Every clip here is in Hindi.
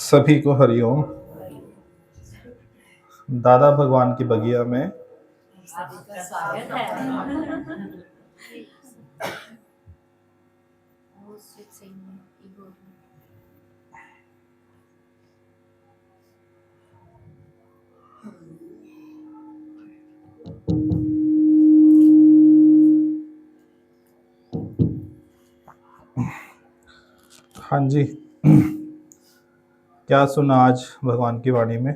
सभी को हरिओम। दादा भगवान की बगिया में हाँ जी, क्या सुना आज भगवान की वाणी में?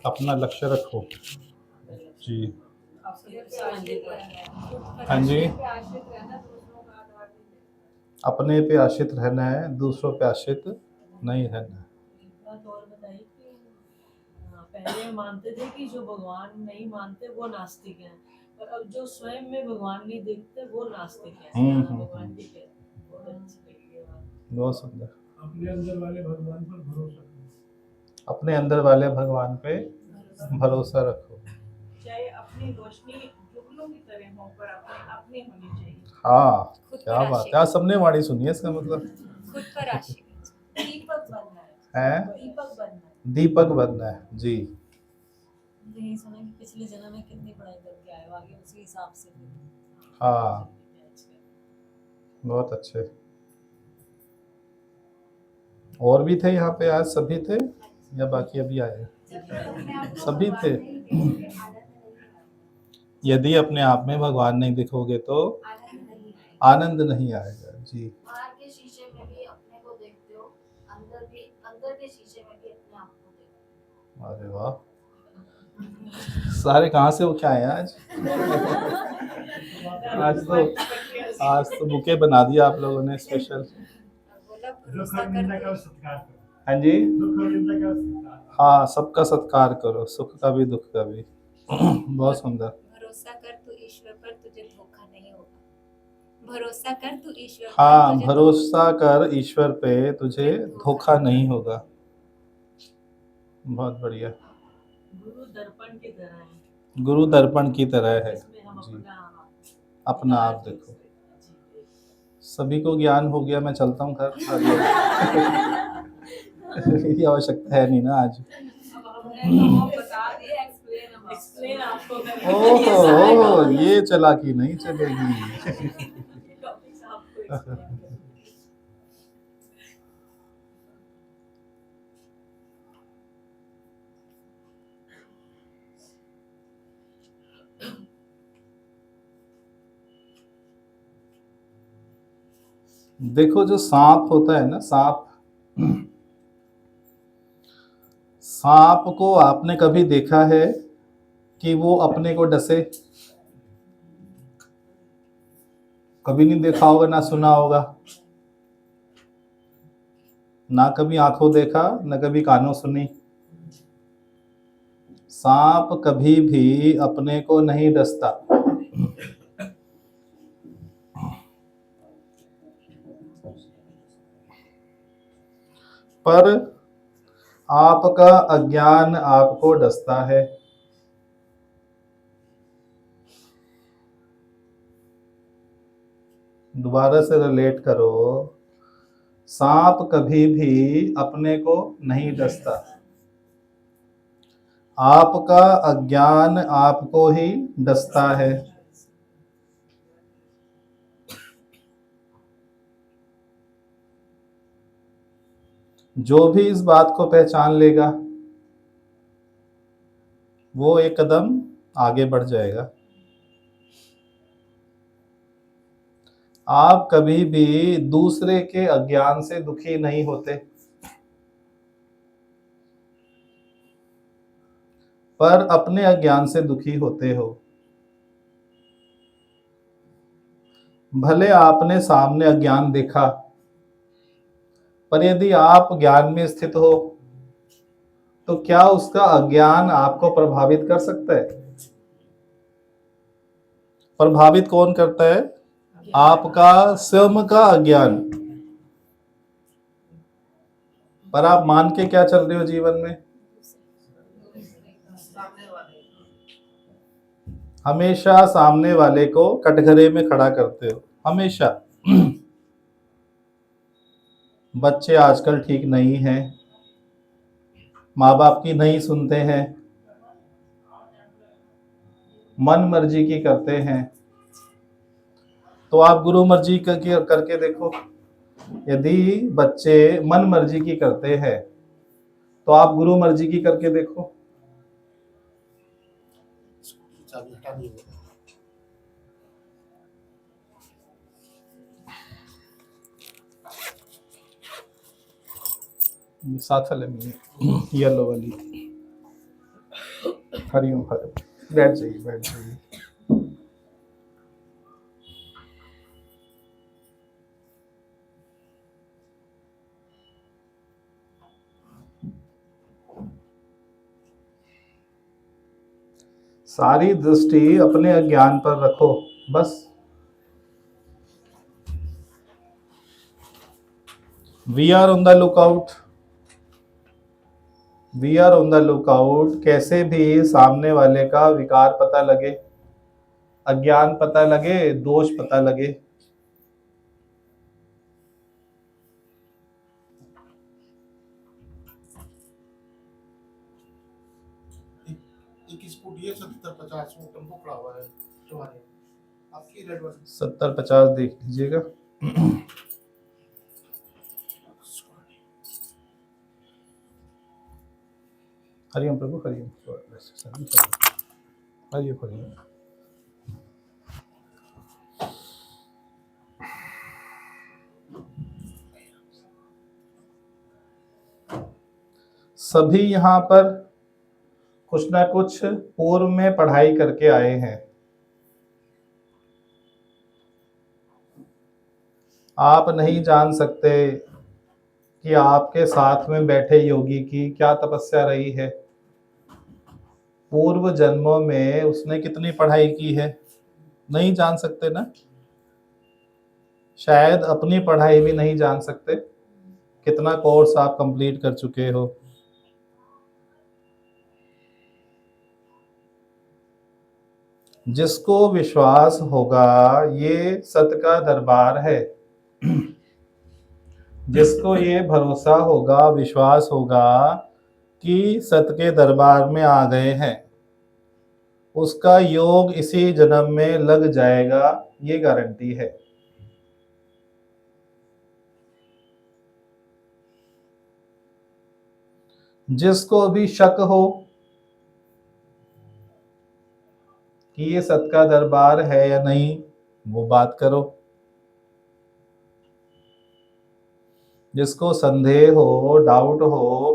अपना लक्ष्य रखो जी। हाँ जी, अपने पे आश्रित रहना है, दूसरों पे आश्रित नहीं रहना है। और बताइए कि पहले मानते थे कि जो भगवान नहीं मानते वो नास्तिक हैं, और अब जो स्वयं में भगवान नहीं देखते वो नास्तिक हैं। भगवान ठीक है, बहुत अच्छी लगी ये बात। बहुत सुंदर। अपने अंदर वाले भगवान पर भरोसा करो। अपने अंदर वाले भगवान पे भरोसा रखो। चाहे अपनी रोशनी जुगनू की तरह हो, पर अपनी होनी चाहिए। हाँ, क्या बात है। आज सबने वाणी सुनी है, इसका मतलब खुद पर आशिक दीपक बनना है। दीपक बनना है। दीपक बनना है जी। यही सुना कि पिछले जन्म में कितनी पढ़ाई करके आए हो, आगे उसी हिसाब से हाँ, बहुत अच्छे। और भी थे यहाँ पे आज? सभी थे या बाकी अभी आए? सभी थे। यदि अपने आप में भगवान नहीं दिखोगे तो आनंद नहीं आएगा जी। बाहर के शीशे में भी अपने को देखते हो, अंदर के शीशे में भी अपने आप को देखते हो। अरे वाह, सारे कहाँ से उठे आए हैं आज? आज तो बुके बना दिया आप लोगों ने स्पेशल। हाँ जी, हाँ, सबका सत्कार करो, सुख का भी दुख का भी। बहुत सुंदर। भरोसा कर तू ईश्वर पर, तुझे धोखा नहीं होगा। भरोसा कर तू ईश्वर पर, हाँ, तुझे भरोसा कर ईश्वर पे, तुझे धोखा नहीं होगा। बहुत बढ़िया। गुरु दर्पण की तरह है। गुरु दर्पण की तरह है इसमें हम जी। अपना आप देखो। सभी को ज्ञान हो गया, मैं चलता हूँ घर। मेरी आवश्यकता है नहीं ना आज। ओह, ये चालाकी नहीं चलेगी। देखो, जो सांप होता है ना, सांप को आपने कभी देखा है कि वो अपने को डसे? कभी नहीं देखा होगा, ना सुना होगा, ना कभी आंखों देखा, ना कभी कानों सुनी। सांप कभी भी अपने को नहीं डसता। पर आपका अज्ञान आपको डसता है। दोबारा से रिलेट करो। सांप कभी भी अपने को नहीं डसता। आपका अज्ञान आपको ही डसता है। जो भी इस बात को पहचान लेगा वो एक कदम आगे बढ़ जाएगा। आप कभी भी दूसरे के अज्ञान से दुखी नहीं होते, पर अपने अज्ञान से दुखी होते हो। भले आपने सामने अज्ञान देखा, पर यदि आप ज्ञान में स्थित हो तो क्या उसका अज्ञान आपको प्रभावित कर सकता है? प्रभावित कौन करता है? आपका स्वयं का अज्ञान। पर आप मान के क्या चल रहे हो जीवन में? हमेशा सामने वाले को कटघरे में खड़ा करते हो, हमेशा। बच्चे आजकल ठीक नहीं हैं, माँ बाप की नहीं सुनते हैं, मन मर्जी की करते हैं। तो आप गुरु मर्जी करके देखो। यदि बच्चे मन मर्जी की करते हैं तो आप गुरु मर्जी की करके देखो। साथ वाले में येलो वाली। हरिओम हरिओम। बैठ जाइए बैठ जाइए। सारी दृष्टि अपने अज्ञान पर रखो, बस। We are on the lookout. We are on the lookout. कैसे भी सामने वाले का विकार पता लगे, अज्ञान पता लगे, दोष पता लगे, एक स्कूटी है 70-50 में टेम्पो खड़ा हुआ है तुम्हारे आपकी रेड वाली 70-50 देख लीजिएगा। हरिओम प्रभु हरिओम। हरिओम हरिओम। सभी यहाँ पर कुछ ना कुछ पूर्व में पढ़ाई करके आए हैं। आप नहीं जान सकते कि आपके साथ में बैठे योगी की क्या तपस्या रही है, पूर्व जन्मों में उसने कितनी पढ़ाई की है। नहीं जान सकते ना। शायद अपनी पढ़ाई भी नहीं जान सकते, कितना कोर्स आप कंप्लीट कर चुके हो। जिसको विश्वास होगा ये सत का दरबार है, जिसको ये भरोसा होगा, विश्वास होगा कि सत के दरबार में आ गए हैं, उसका योग इसी जन्म में लग जाएगा, ये गारंटी है। जिसको भी शक हो कि ये सत का दरबार है या नहीं, वो बात करो। जिसको संदेह हो, डाउट हो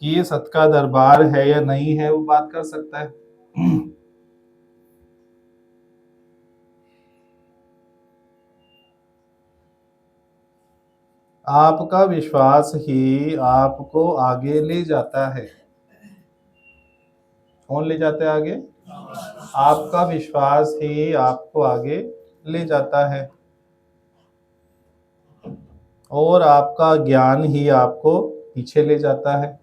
कि ये सत का दरबार है या नहीं है, वो बात कर सकता है। आपका विश्वास ही आपको आगे ले जाता है। कौन ले जाता है आगे? आपका विश्वास ही आपको आगे ले जाता है, और आपका ज्ञान ही आपको पीछे ले जाता है।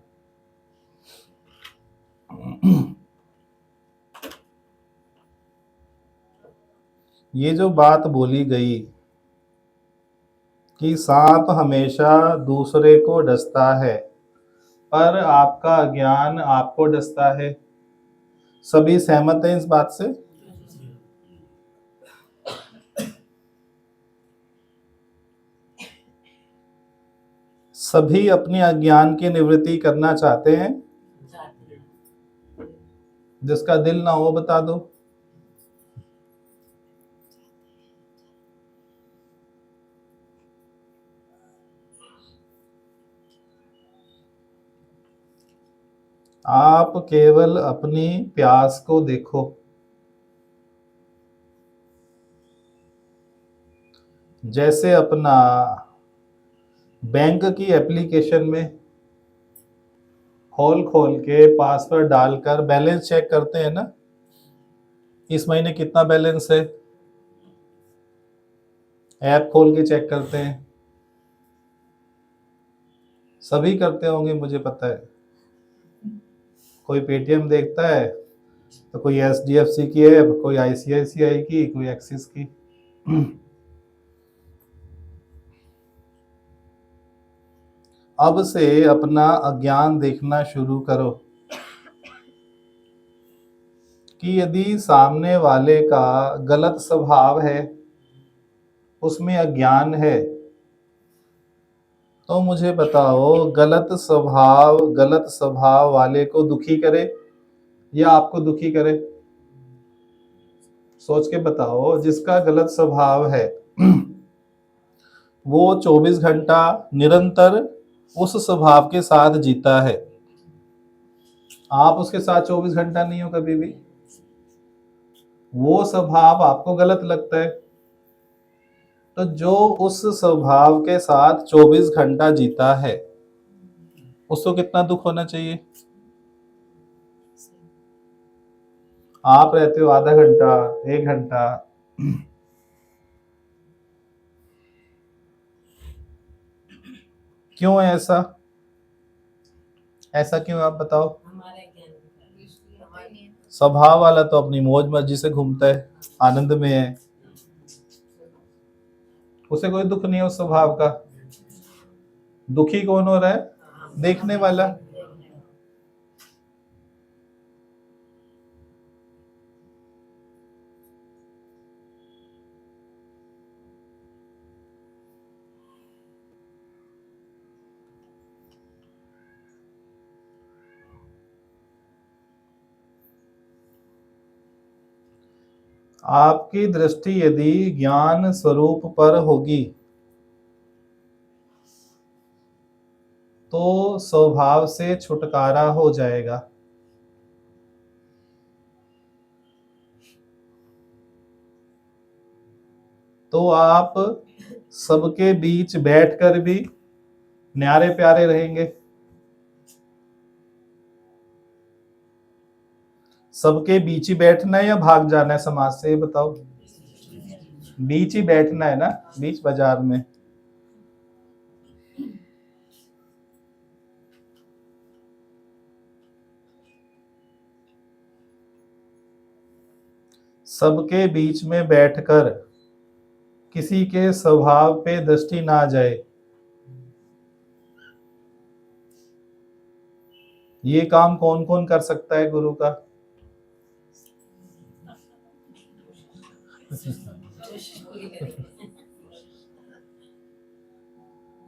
ये जो बात बोली गई कि सांप हमेशा दूसरे को डसता है, पर आपका ज्ञान आपको डसता है। सभी सहमत हैं इस बात से? सभी अपने अज्ञान की निवृत्ति करना चाहते हैं? जिसका दिल ना हो बता दो। आप केवल अपनी प्यास को देखो। जैसे अपना बैंक की एप्लीकेशन में खोल खोल के पासवर्ड डालकर बैलेंस चेक करते हैं ना, इस महीने कितना बैलेंस है, ऐप खोल के चेक करते हैं। सभी करते होंगे, मुझे पता है। कोई पेटीएम देखता है तो कोई एचडीएफसी की ऐप, कोई आईसीआईसीआई की, कोई एक्सिस की। अब से अपना अज्ञान देखना शुरू करो कि यदि सामने वाले का गलत स्वभाव है, उसमें अज्ञान है, तो मुझे बताओ गलत स्वभाव वाले को दुखी करे या आपको दुखी करे? सोच के बताओ। जिसका गलत स्वभाव है वो 24 घंटा निरंतर उस स्वभाव के साथ जीता है। आप उसके साथ 24 घंटा नहीं हो कभी भी। वो स्वभाव आपको गलत लगता है, तो जो उस स्वभाव के साथ 24 घंटा जीता है उसको कितना दुख होना चाहिए? आप रहते हो आधा घंटा, 1 घंटा। क्यों है ऐसा? ऐसा क्यों, आप बताओ। स्वभाव वाला तो अपनी मौज मर्जी से घूमता है, आनंद में है, उसे कोई दुख नहीं है उस स्वभाव का। दुखी कौन हो रहा है? देखने वाला। आपकी दृष्टि यदि ज्ञान स्वरूप पर होगी तो स्वभाव से छुटकारा हो जाएगा। तो आप सबके बीच बैठकर भी न्यारे प्यारे रहेंगे। सबके बीच ही बैठना है या भाग जाना है समाज से, ये बताओ। बीच ही बैठना है ना, बीच बाजार में। सबके बीच में बैठकर किसी के स्वभाव पे दृष्टि ना जाए। ये काम कौन कौन कर सकता है गुरु का?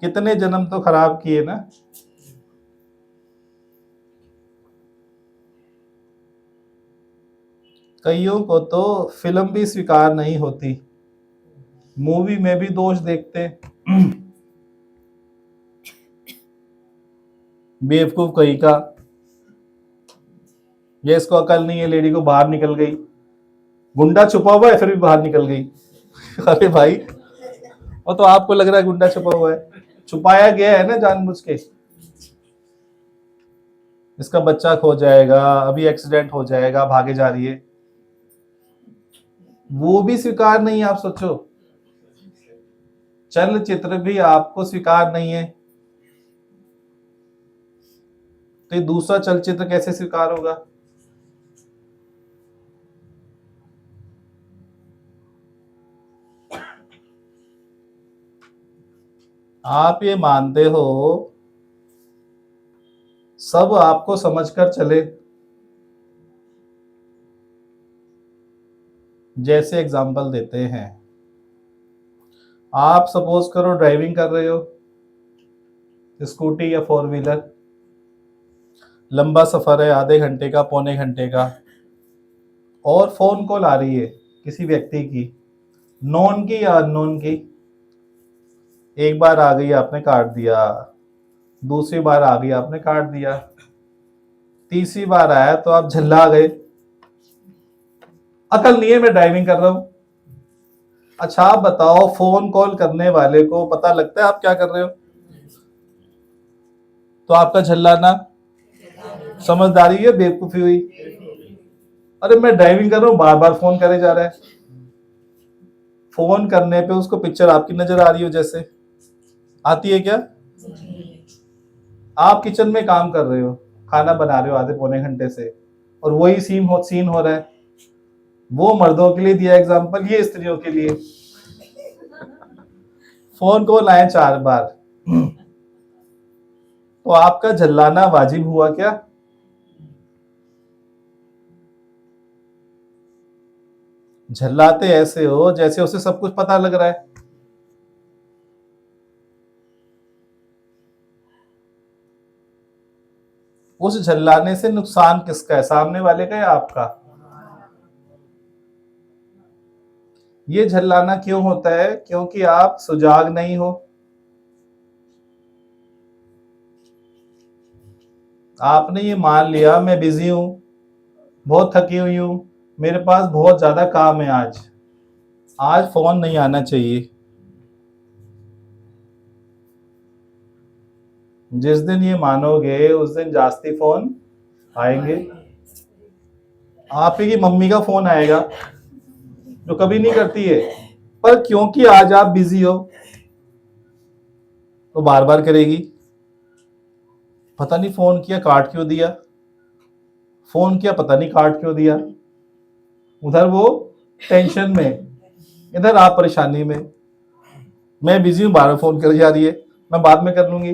कितने जन्म तो खराब किए ना। कईयों को तो फिल्म भी स्वीकार नहीं होती, मूवी में भी दोष देखते। बेवकूफ कहीं का, ये इसको अकल नहीं है, लेडी को बाहर निकल गई, गुंडा छुपा हुआ है फिर भी बाहर निकल गई। अरे भाई, वो तो आपको लग रहा है गुंडा छुपा हुआ है, छुपाया गया है ना जानबूझ के। इसका बच्चा खो जाएगा, अभी एक्सीडेंट हो जाएगा, भागे जा रही है, वो भी स्वीकार नहीं है। आप सोचो, चलचित्र भी आपको स्वीकार नहीं है, तो ये दूसरा चलचित्र कैसे स्वीकार होगा? आप ये मानते हो सब आपको समझकर चले। जैसे एग्जांपल देते हैं, आप सपोज करो ड्राइविंग कर रहे हो, स्कूटी या फोर व्हीलर, लंबा सफर है, आधे घंटे का, पौने घंटे का, और फोन कॉल आ रही है किसी व्यक्ति की, नॉन की या अननोन की। एक बार आ गई आपने काट दिया, दूसरी बार आ गई आपने काट दिया, तीसरी बार आया तो आप झल्ला गए, अकल नहीं है मैं ड्राइविंग कर रहा हूं। अच्छा आप बताओ, फोन कॉल करने वाले को पता लगता है आप क्या कर रहे हो? तो आपका झल्लाना समझदारी है, बेवकूफी हुई? अरे मैं ड्राइविंग कर रहा हूं, बार बार फोन करे जा रहा है। फोन करने पे उसको पिक्चर आपकी नजर आ रही हो, जैसे आती है क्या? आप किचन में काम कर रहे हो, खाना बना रहे हो आधे पौने घंटे से, और वही सीन हो रहा है। वो मर्दों के लिए दिया एग्जांपल, ये स्त्रियों के लिए। फोन कॉल आए 4 बार, तो आपका झल्लाना वाजिब हुआ क्या? झल्लाते ऐसे हो जैसे उसे सब कुछ पता लग रहा है। उस झल्लाने से नुकसान किसका है, सामने वाले का या आपका? ये झल्लाना क्यों होता है? क्योंकि आप सुजाग नहीं हो। आपने ये मान लिया मैं बिजी हूं, बहुत थकी हुई हूं, मेरे पास बहुत ज्यादा काम है, आज फोन नहीं आना चाहिए। जिस दिन ये मानोगे उस दिन जास्ती फोन आएंगे। आप ही की मम्मी का फोन आएगा जो कभी नहीं करती है, पर क्योंकि आज आप बिजी हो तो बार बार करेगी। पता नहीं फोन किया काट क्यों दिया, फोन किया पता नहीं काट क्यों दिया। उधर वो टेंशन में, इधर आप परेशानी में। मैं बिजी हूं, बार बार फोन कर जा रही है, मैं बाद में कर लूंगी।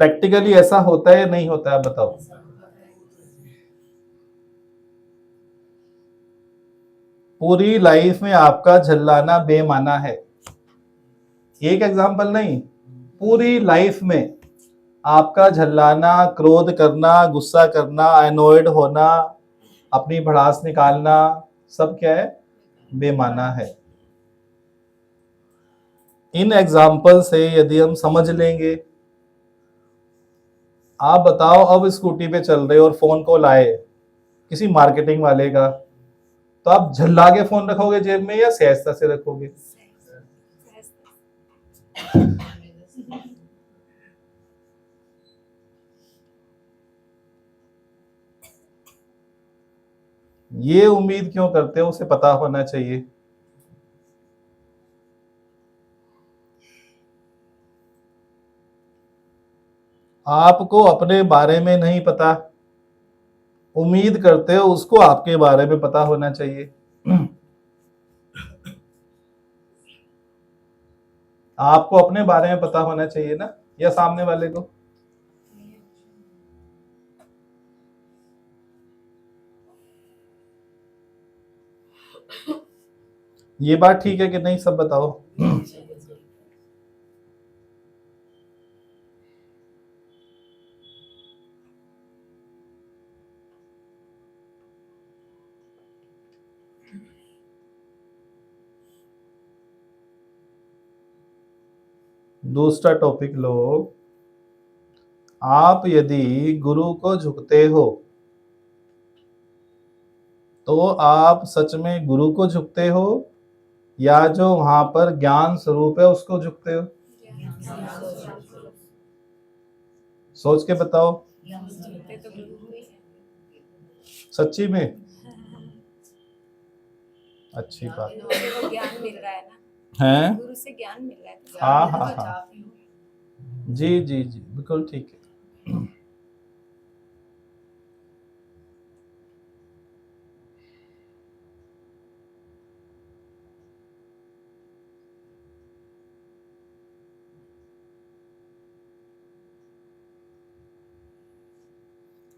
प्रैक्टिकली ऐसा होता है या नहीं होता है, आप बताओ? पूरी लाइफ में आपका झल्लाना बेमाना है। एक एग्जांपल नहीं, पूरी लाइफ में आपका झल्लाना, क्रोध करना, गुस्सा करना, एनोयड होना, अपनी भड़ास निकालना, सब क्या है? बेमाना है। इन एग्जाम्पल से यदि हम समझ लेंगे, आप बताओ अब स्कूटी पे चल रहे हो और फोन कॉल आए किसी मार्केटिंग वाले का, तो आप झल्ला के फोन रखोगे जेब में या सहजता से रखोगे? ये उम्मीद क्यों करते हो? उसे पता होना चाहिए। आपको अपने बारे में नहीं पता, उम्मीद करते हो उसको आपके बारे में पता होना चाहिए। आपको अपने बारे में पता होना चाहिए ना, या सामने वाले को? ये बात ठीक है कि नहीं, सब बताओ। दूसरा टॉपिक लो। आप यदि गुरु को झुकते हो तो आप सच में गुरु को झुकते हो या जो वहां पर ज्ञान स्वरूप है उसको झुकते हो? सोच के बताओ, सच्ची में। अच्छी बात को ज्ञान मिल रहा है ना, है। गुरु से ज्ञान मिल रहा है तो हाँ हाँ हाँ, जी जी जी, बिल्कुल ठीक है।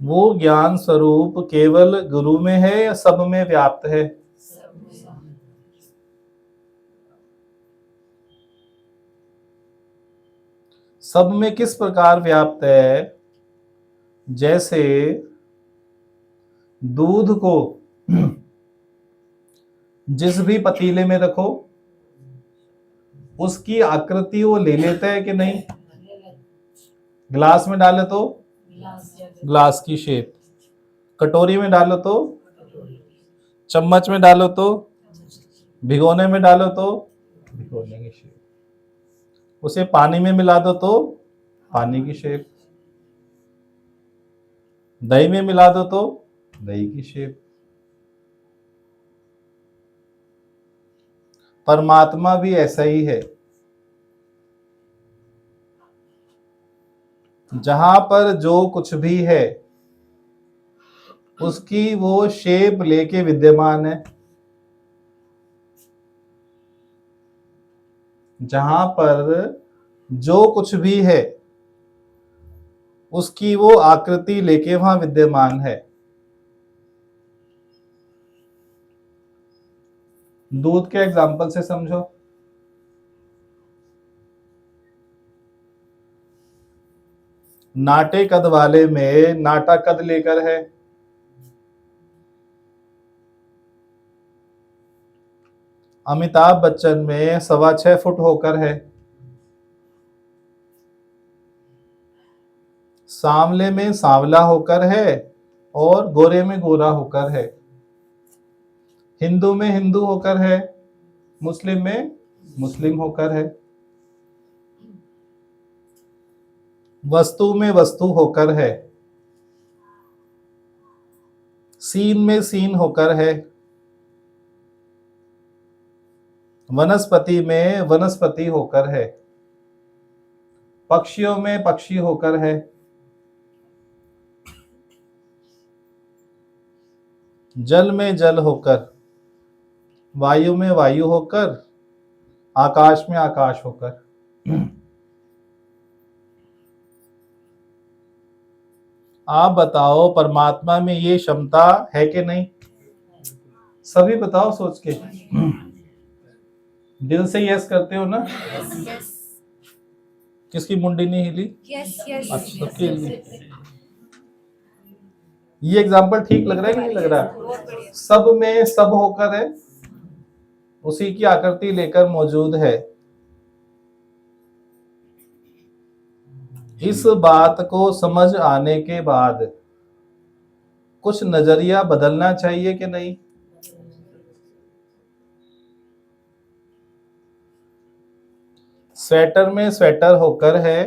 वो ज्ञान स्वरूप केवल गुरु में है या सब में व्याप्त है? सब में किस प्रकार व्याप्त है? जैसे दूध को जिस भी पतीले में रखो उसकी आकृति वो ले लेता है कि नहीं? गिलास में डाले तो ग्लास की शेप, कटोरी में डालो तो, चम्मच में डालो तो, भिगोने में डालो तो भिगोने की शेप, उसे पानी में मिला दो तो पानी की शेप, दही में मिला दो तो दही की शेप। परमात्मा भी ऐसा ही है। जहां पर जो कुछ भी है उसकी वो शेप लेके विद्यमान है। जहां पर जो कुछ भी है उसकी वो आकृति लेके वहां विद्यमान है। दूध के एग्जाम्पल से समझो। नाटे कद वाले में नाटा कद लेकर है, अमिताभ बच्चन में 6.25 फुट होकर है, सांवले में सांवला होकर है और गोरे में गोरा होकर है, हिंदू में हिंदू होकर है, मुस्लिम में मुस्लिम होकर है, वस्तु में वस्तु होकर है, सीन में सीन होकर है, वनस्पति में वनस्पति होकर है, पक्षियों में पक्षी होकर है, जल में जल होकर, वायु में वायु होकर, आकाश में आकाश होकर। आप बताओ परमात्मा में ये क्षमता है कि नहीं? सभी बताओ सोच के। दिल से यस करते हो ना? यस किसकी मुंडी नहीं हिली? यस यस अच्छा, सबकी हिली। ये एग्जाम्पल ठीक लग रहा है कि नहीं लग रहा? बहुत बढ़िया। सब में सब होकर है, उसी की आकृति लेकर मौजूद है। इस बात को समझ आने के बाद कुछ नजरिया बदलना चाहिए कि नहीं? स्वेटर में स्वेटर होकर है,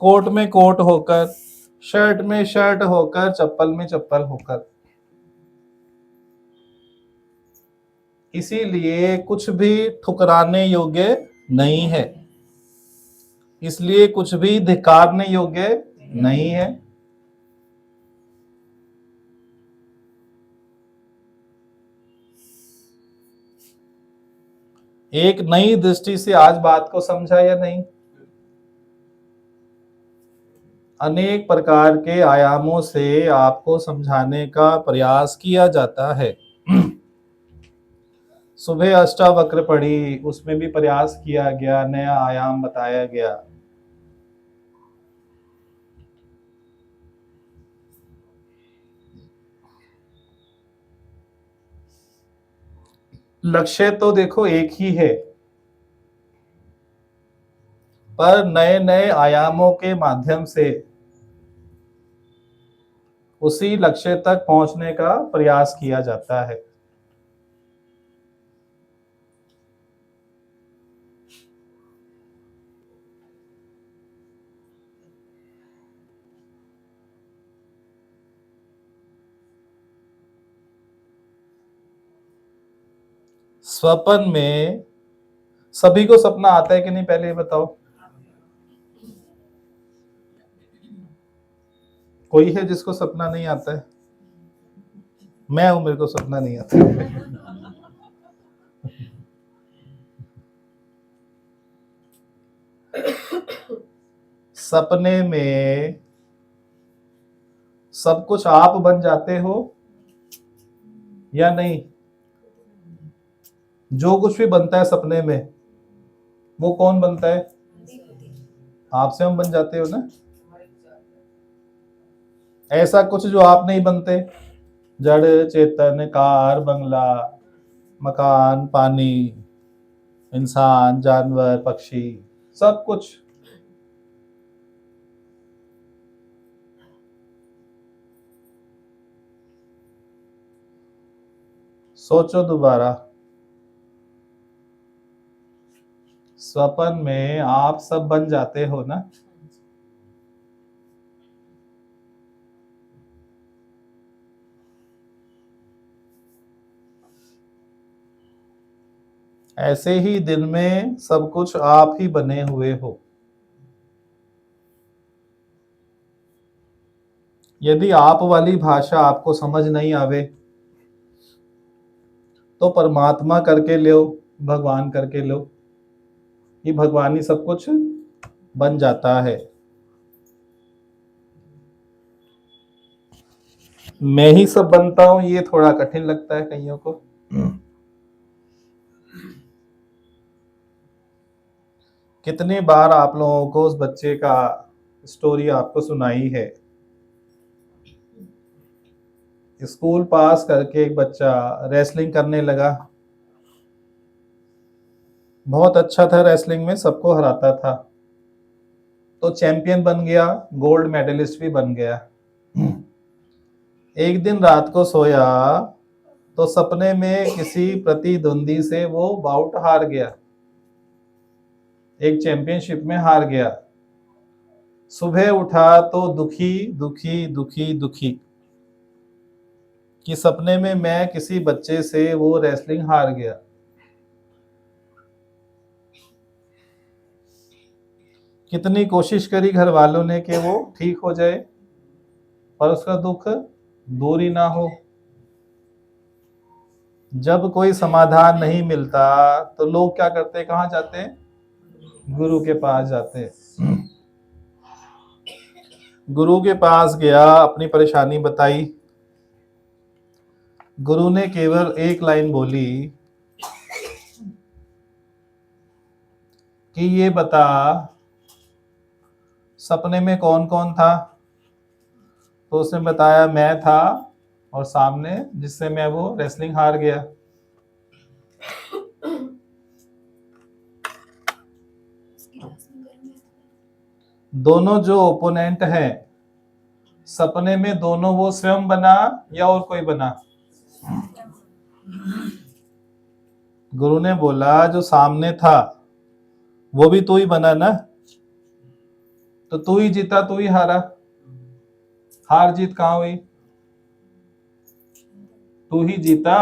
कोट में कोट होकर, शर्ट में शर्ट होकर, चप्पल में चप्पल होकर। इसीलिए कुछ भी ठुकराने योग्य नहीं है, इसलिए कुछ भी धिक्कारने योग्य नहीं है। एक नई दृष्टि से आज बात को समझा या नहीं? अनेक प्रकार के आयामों से आपको समझाने का प्रयास किया जाता है। सुबह अष्टावक्र पढ़ी, उसमें भी प्रयास किया गया, नया आयाम बताया गया। लक्ष्य तो देखो एक ही है, पर नए नए आयामों के माध्यम से उसी लक्ष्य तक पहुंचने का प्रयास किया जाता है। स्वप्न में सभी को सपना आता है कि नहीं, पहले ये बताओ। कोई है जिसको सपना नहीं आता है? मैं हूं, मेरे को सपना नहीं आता है। सपने में सब कुछ आप बन जाते हो या नहीं? जो कुछ भी बनता है सपने में वो कौन बनता है? आपसे हम बन जाते हो ना। ऐसा कुछ जो आप नहीं बनते, जड़ चेतन कार बंगला मकान पानी इंसान जानवर पक्षी सब कुछ। सोचो दोबारा, स्वप्न में आप सब बन जाते हो ना। ऐसे ही दिन में सब कुछ आप ही बने हुए हो। यदि आप वाली भाषा आपको समझ नहीं आवे तो परमात्मा करके लो, भगवान करके लो, कि भगवान ही सब कुछ बन जाता है। मैं ही सब बनता हूं, ये थोड़ा कठिन लगता है कईयों को। कितनी बार आप लोगों को उस बच्चे का स्टोरी आपको सुनाई है। स्कूल पास करके एक बच्चा रेसलिंग करने लगा, बहुत अच्छा था रेसलिंग में, सबको हराता था, तो चैंपियन बन गया, गोल्ड मेडलिस्ट भी बन गया। एक दिन रात को सोया तो सपने में किसी प्रतिद्वंदी से वो बाउट हार गया, एक चैंपियनशिप में हार गया। सुबह उठा तो दुखी दुखी दुखी दुखी कि सपने में मैं किसी बच्चे से वो रेसलिंग हार गया। कितनी कोशिश करी घर वालों ने कि वो ठीक हो जाए, पर उसका दुख दूर ही ना हो। जब कोई समाधान नहीं मिलता तो लोग क्या करते हैं, कहाँ जाते हैं? गुरु के पास जाते हैं। गुरु के पास गया, अपनी परेशानी बताई। गुरु ने केवल एक लाइन बोली कि ये बता सपने में कौन कौन था। तो उसने बताया मैं था और सामने जिससे मैं वो रेसलिंग हार गया। दोनों जो ओपोनेंट हैं सपने में, दोनों वो स्वयं बना या और कोई बना? गुरु ने बोला जो सामने था वो भी तू ही बना ना, तो तू ही जीता तू ही हारा, हार जीत कहाँ हुई? तू ही जीता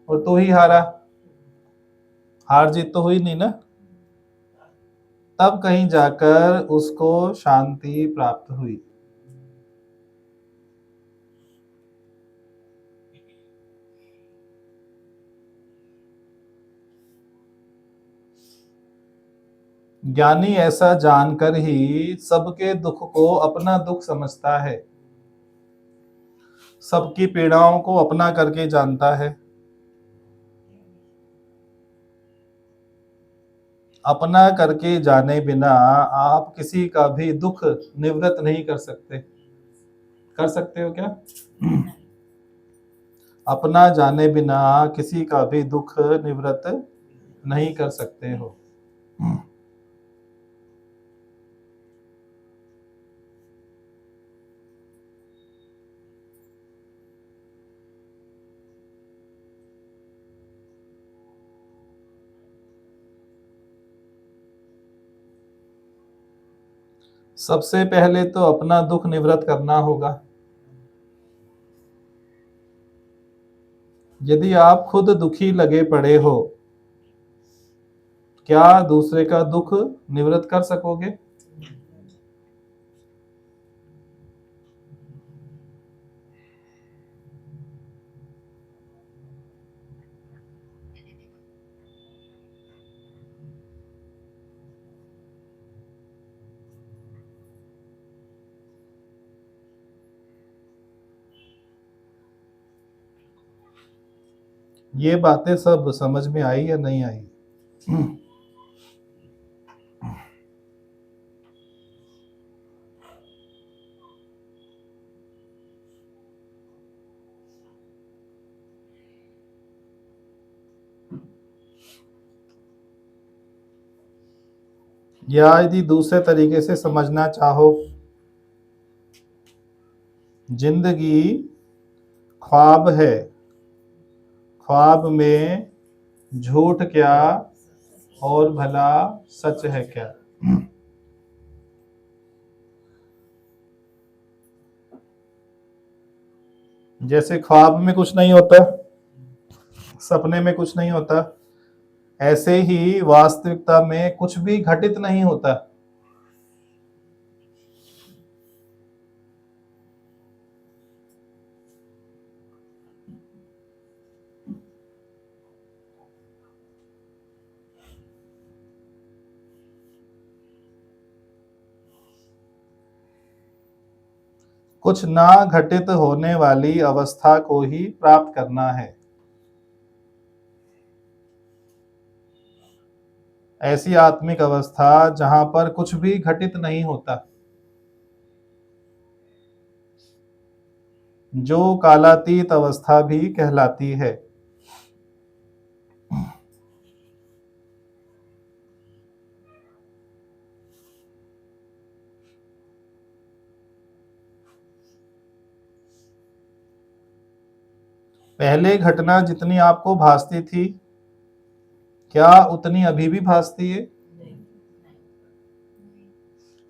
और तू ही हारा, हार जीत तो हुई नहीं ना। तब कहीं जाकर उसको शांति प्राप्त हुई। ज्ञानी ऐसा जानकर ही सबके दुख को अपना दुख समझता है, सबकी पीड़ाओं को अपना करके जानता है। अपना करके जाने बिना आप किसी का भी दुख निवृत्त नहीं कर सकते। कर सकते हो क्या? अपना जाने बिना किसी का भी दुख निवृत्त नहीं कर सकते हो। सबसे पहले तो अपना दुख निवृत्त करना होगा। यदि आप खुद दुखी लगे पड़े हो, क्या दूसरे का दुख निवृत्त कर सकोगे? ये बातें सब समझ में आई या नहीं आई? या यदि दूसरे तरीके से समझना चाहो, जिंदगी ख्वाब है, ख्वाब में झूठ क्या और भला सच है क्या? जैसे ख्वाब में कुछ नहीं होता, सपने में कुछ नहीं होता, ऐसे ही वास्तविकता में कुछ भी घटित नहीं होता। कुछ ना घटित होने वाली अवस्था को ही प्राप्त करना है। ऐसी आत्मिक अवस्था जहां पर कुछ भी घटित नहीं होता, जो कालातीत अवस्था भी कहलाती है। पहले घटना जितनी आपको भासती थी, क्या उतनी अभी भी भासती है? नहीं।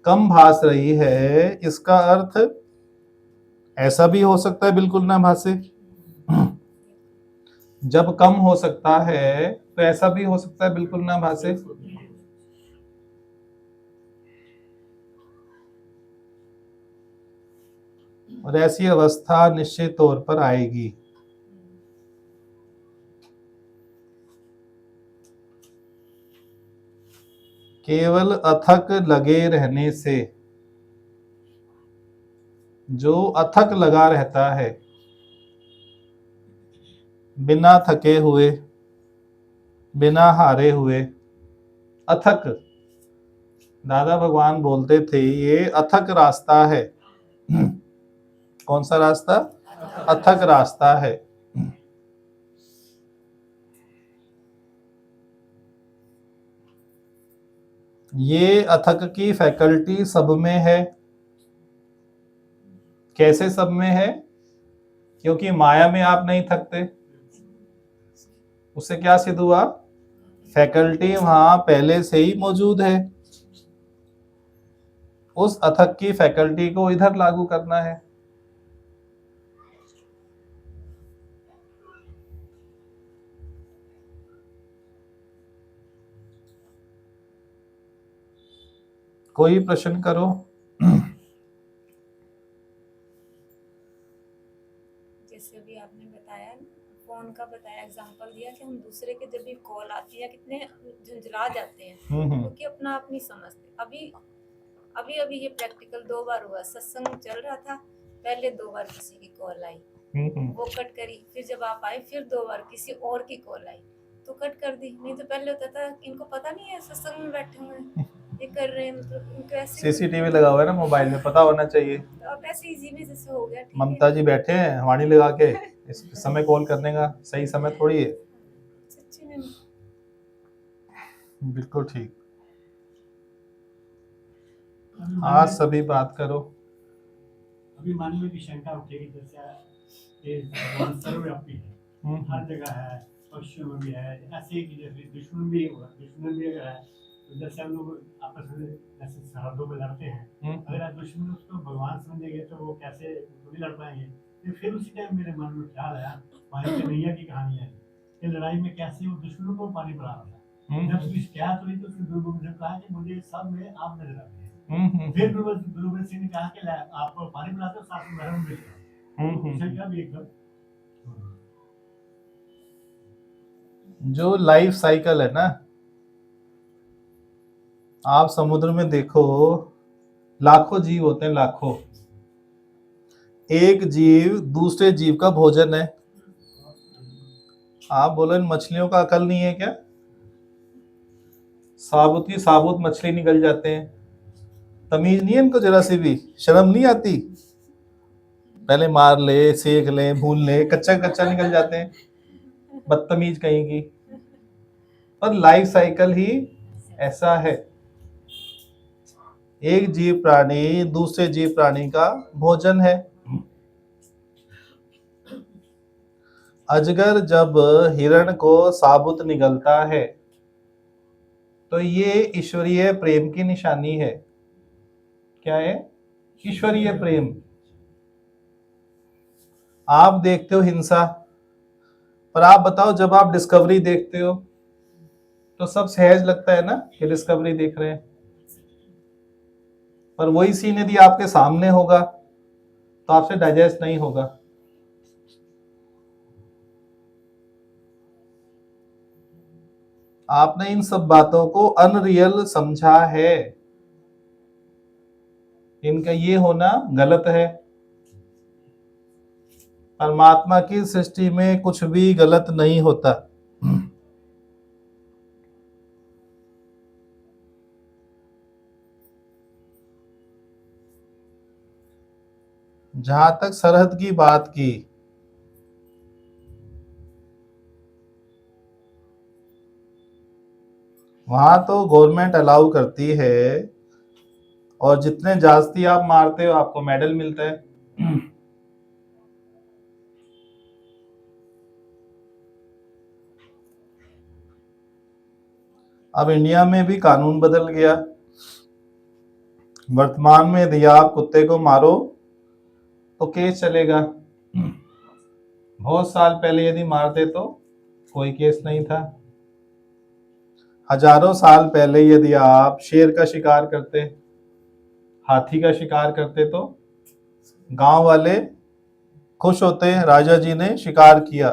कम भास रही है, इसका अर्थ ऐसा भी हो सकता है बिल्कुल ना भासे। जब कम हो सकता है तो ऐसा भी हो सकता है बिल्कुल ना भासे। और ऐसी अवस्था निश्चित तौर पर आएगी। केवल अथक लगे रहने से, जो अथक लगा रहता है बिना थके हुए, बिना हारे हुए, अथक, दादा भगवान बोलते थे ये अथक रास्ता है। कौन सा रास्ता? अथक रास्ता है। ये अथक की फैकल्टी सब में है। कैसे सब में है? क्योंकि माया में आप नहीं थकते। उससे क्या सिद्ध हुआ? फैकल्टी वहां पहले से ही मौजूद है। उस अथक की फैकल्टी को इधर लागू करना है। कोई प्रश्न करो। जैसे अभी आपने बताया फोन का बताया, एग्जांपल दिया कि हम दूसरे के जब भी कॉल आती है कितने झंझला जाते हैं क्योंकि अपना आप नहीं समझते। अभी अभी अभी ये प्रैक्टिकल 2 बार हुआ। सत्संग चल रहा था, पहले 2 बार किसी की कॉल आई, वो कट करी, फिर जब आप आए फिर 2 बार किसी और की कॉल आई तो कट कर दी। नहीं तो पहले होता था इनको पता नहीं है सत्संग में बैठे हुए हैं, ये कर रहे हैं, मतलब इनको ऐसे सीसीटीवी लगा हुआ है ना मोबाइल में, पता होना चाहिए। तो अब ऐसे इजीली जैसे हो गया। ठीक ममता जी बैठे हैं वाणी लगा के, इस समय कॉल करने का सही समय थोड़ी है। सच्ची में बिल्कुल ठीक। आज सभी बात करो। अभी मान लो कि शंका उठेगी जैसे ये भगवान सर्वव्यापी है, हर जगह है, पक्षियों में भी है, ऐसे ही जैसे दुश्मन भी होगा, दुश्मन भी अगर है तो जैसे हम लोग आपस में जैसे सरहदों में लड़ते हैं, अगर आप दुश्मन उसको भगवान समझेंगे तो वो कैसे भी लड़ पाएंगे। फिर उसी टाइम मेरे मन में ख्याल आया वहीं कन्हैया की कहानी है कि लड़ाई में कैसे वो दुश्मनों को पानी पिला रहा था। जब उसकी शिकायत हुई तो उसने गुरु गोविंद सिंह कहा कि मुझे सब में आप नजर आते हैं। फिर गुरु गोविंद सिंह ने कहा कि आप पानी पिलाते हो, साथ में भरम भी एकदम जो लाइफ साइकिल है ना, आप समुद्र में देखो लाखों जीव होते हैं, लाखों। एक जीव दूसरे जीव का भोजन है। आप बोलो इन मछलियों का अकल नहीं है क्या? साबुत की साबुत मछली निकल जाते हैं, तमीज नहीं है इनको जरा सी भी, शर्म नहीं आती? पहले मार ले, सेक ले, भून ले, कच्चा कच्चा निकल जाते हैं, बदतमीज कहीं की। पर लाइफ साइकिल ही ऐसा है, एक जीव प्राणी दूसरे जीव प्राणी का भोजन है। अजगर जब हिरण को साबुत निगलता है तो ये ईश्वरीय प्रेम की निशानी है। क्या है? ईश्वरीय प्रेम। आप देखते हो हिंसा, पर आप बताओ जब आप डिस्कवरी देखते हो तो सब सहज लगता है ना कि डिस्कवरी देख रहे हैं, पर वही सीन यदि आपके सामने होगा तो आपसे डाइजेस्ट नहीं होगा। आपने इन सब बातों को अनरियल समझा है, इनका ये होना गलत है। परमात्मा की सृष्टि में कुछ भी गलत नहीं होता। जहां तक सरहद की बात की, वहां तो गवर्नमेंट अलाउ करती है, और जितने जास्ती आप मारते हो आपको मेडल मिलता है। अब इंडिया में भी कानून बदल गया। वर्तमान में यदि आप कुत्ते को मारो तो केस चलेगा। बहुत साल पहले यदि मारते तो कोई केस नहीं था। हजारों साल पहले यदि आप शेर का शिकार करते, हाथी का शिकार करते तो गांव वाले खुश होते, राजा जी ने शिकार किया,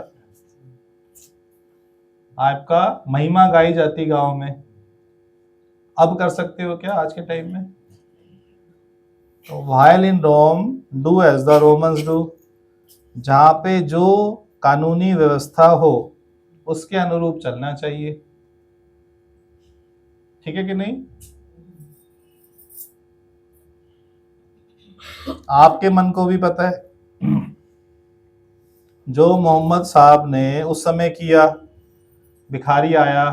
आपका महिमा गाई जाती गांव में। अब कर सकते हो क्या आज के टाइम में? तो while in Rome, do as the Romans do। जहां पे जो कानूनी व्यवस्था हो उसके अनुरूप चलना चाहिए, ठीक है कि नहीं? आपके मन को भी पता है जो मोहम्मद साहब ने उस समय किया। भिखारी आया,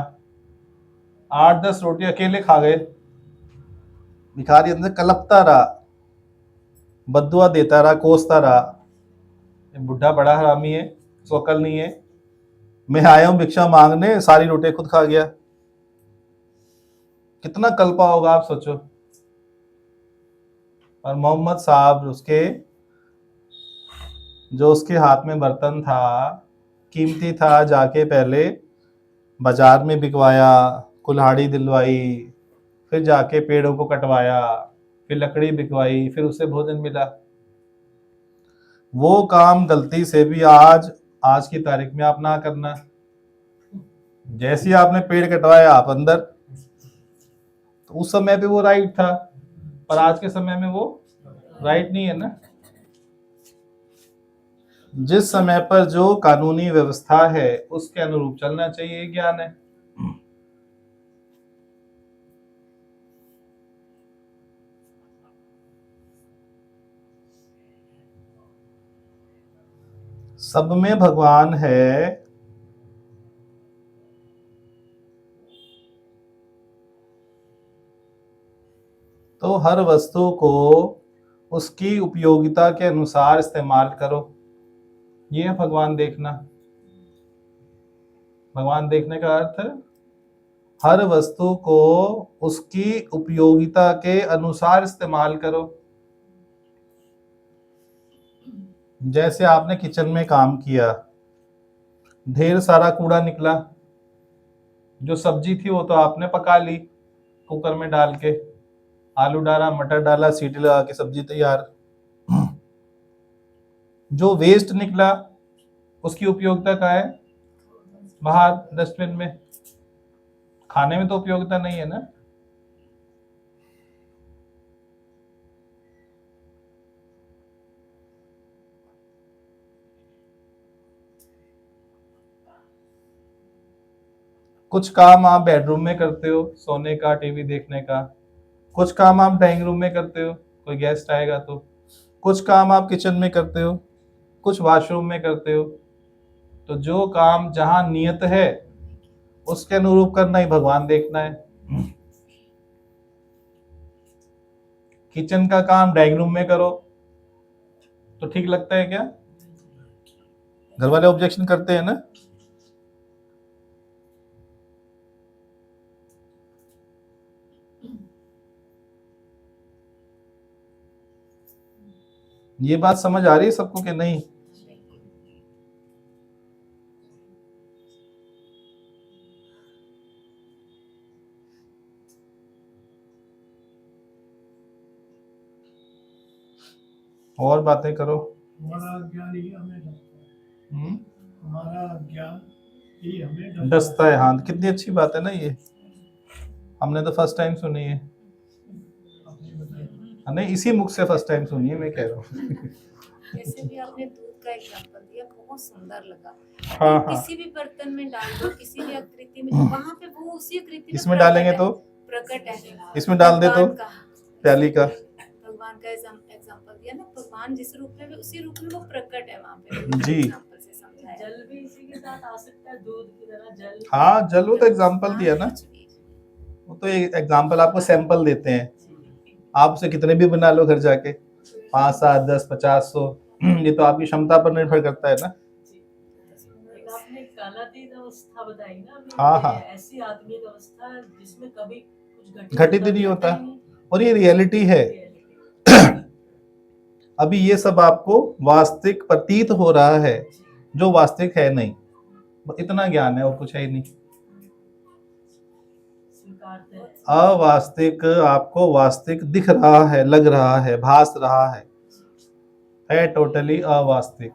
8-10 रोटी अकेले खा गए, भिखारी अंदर कलपता रहा, बद्दुआ देता रहा, कोसता रहा, ये बुढ़ा बड़ा हरामी है, इसको अकल नहीं है, मैं आया हूं भिक्षा मांगने, सारी रोटी खुद खा गया। कितना कल्पा होगा आप सोचो। और मोहम्मद साहब उसके हाथ में बर्तन था, कीमती था, जाके पहले बाजार में बिकवाया, कुल्हाड़ी दिलवाई, फिर जाके पेड़ों को कटवाया, फिर लकड़ी बिकवाई, फिर उसे भोजन मिला। वो काम गलती से भी आज की तारीख में आप ना करना। जैसे ही आपने पेड़ कटवाया आप अंदर, तो उस समय पे वो राइट था, पर आज के समय में वो राइट नहीं है ना। जिस समय पर जो कानूनी व्यवस्था है उसके अनुरूप चलना चाहिए, ज्ञान है। सब में भगवान है, तो हर वस्तु को उसकी उपयोगिता के अनुसार इस्तेमाल करो। ये है भगवान देखना। भगवान देखने का अर्थ है हर वस्तु को उसकी उपयोगिता के अनुसार इस्तेमाल करो। जैसे आपने किचन में काम किया, ढेर सारा कूड़ा निकला, जो सब्जी थी वो तो आपने पका ली कुकर में डाल के, आलू डाला, मटर डाला, सीटी लगा के सब्जी तैयार। जो वेस्ट निकला उसकी उपयोगिता क्या है? बाहर डस्टबिन में। खाने में तो उपयोगिता नहीं है ना। कुछ काम आप बेडरूम में करते हो, सोने का, टीवी देखने का। कुछ काम आप ड्राइंग रूम में करते हो, कोई गेस्ट आएगा तो। कुछ काम आप किचन में करते हो, कुछ वॉशरूम में करते हो। तो जो काम जहां नियत है उसके अनुरूप करना ही भगवान देखना है। किचन का काम ड्राइंग रूम में करो तो ठीक लगता है क्या? घर वाले ऑब्जेक्शन करते हैं ना। ये बात समझ आ रही है सबको कि नहीं? और बातें करो। हमारा ज्ञान ही हमें डसता है। हम्म? हमारा ज्ञान ही हमें डसता है। हाँ, कितनी अच्छी बात है ना ये। हमने तो फर्स्ट टाइम सुनी है। नहीं, इसी मुख से फर्स्ट टाइम सुनी है, मैं कह रहा हूँ। जैसे भी आपने दूध का एग्जांपल दिया, बहुत सुंदर लगा। हाँ हाँ, किसी भी बर्तन में डाल दो, किसी भी आकृति में, वहाँ पे वो उसी आकृति में इसमें प्रकट डालेंगे है, तो प्रकट है। इसमें डाल दे तो भगवान का, प्याली का। भगवान का एग्जांपल दिया ना, भगवान जिस रूप में उसी रूप में वो प्रकट है वहाँ पे। जी। एग्जांपल से समझाया। जल भी इसी के साथ आ सकता है, दूध की तरह जल। हाँ, जल वो तो एग्जाम्पल दिया ना। कुछ भी। वो तो एग्जाम्पल आपको सैंपल देते हैं। आप उसे कितने भी बना लो घर जाके, 5, 7, 10, 50, 100। ये तो आपकी क्षमता पर निर्भर करता है ना। एक आपने कालातीत अवस्था बताई ना अभी, हाँ, हाँ। ऐसी आत्मिक अवस्था जिसमें कभी कुछ घटित ही नहीं होता। ही नहीं। और ये रियलिटी है। अभी ये सब आपको वास्तविक प्रतीत हो रहा है, जो वास्तविक है नहीं। इतना ज्ञान है और कुछ है ही नहीं। स्वीकारते हैं। अवास्तविक आपको वास्तविक दिख रहा है, लग रहा है, भास रहा है टोटली अवास्तविक।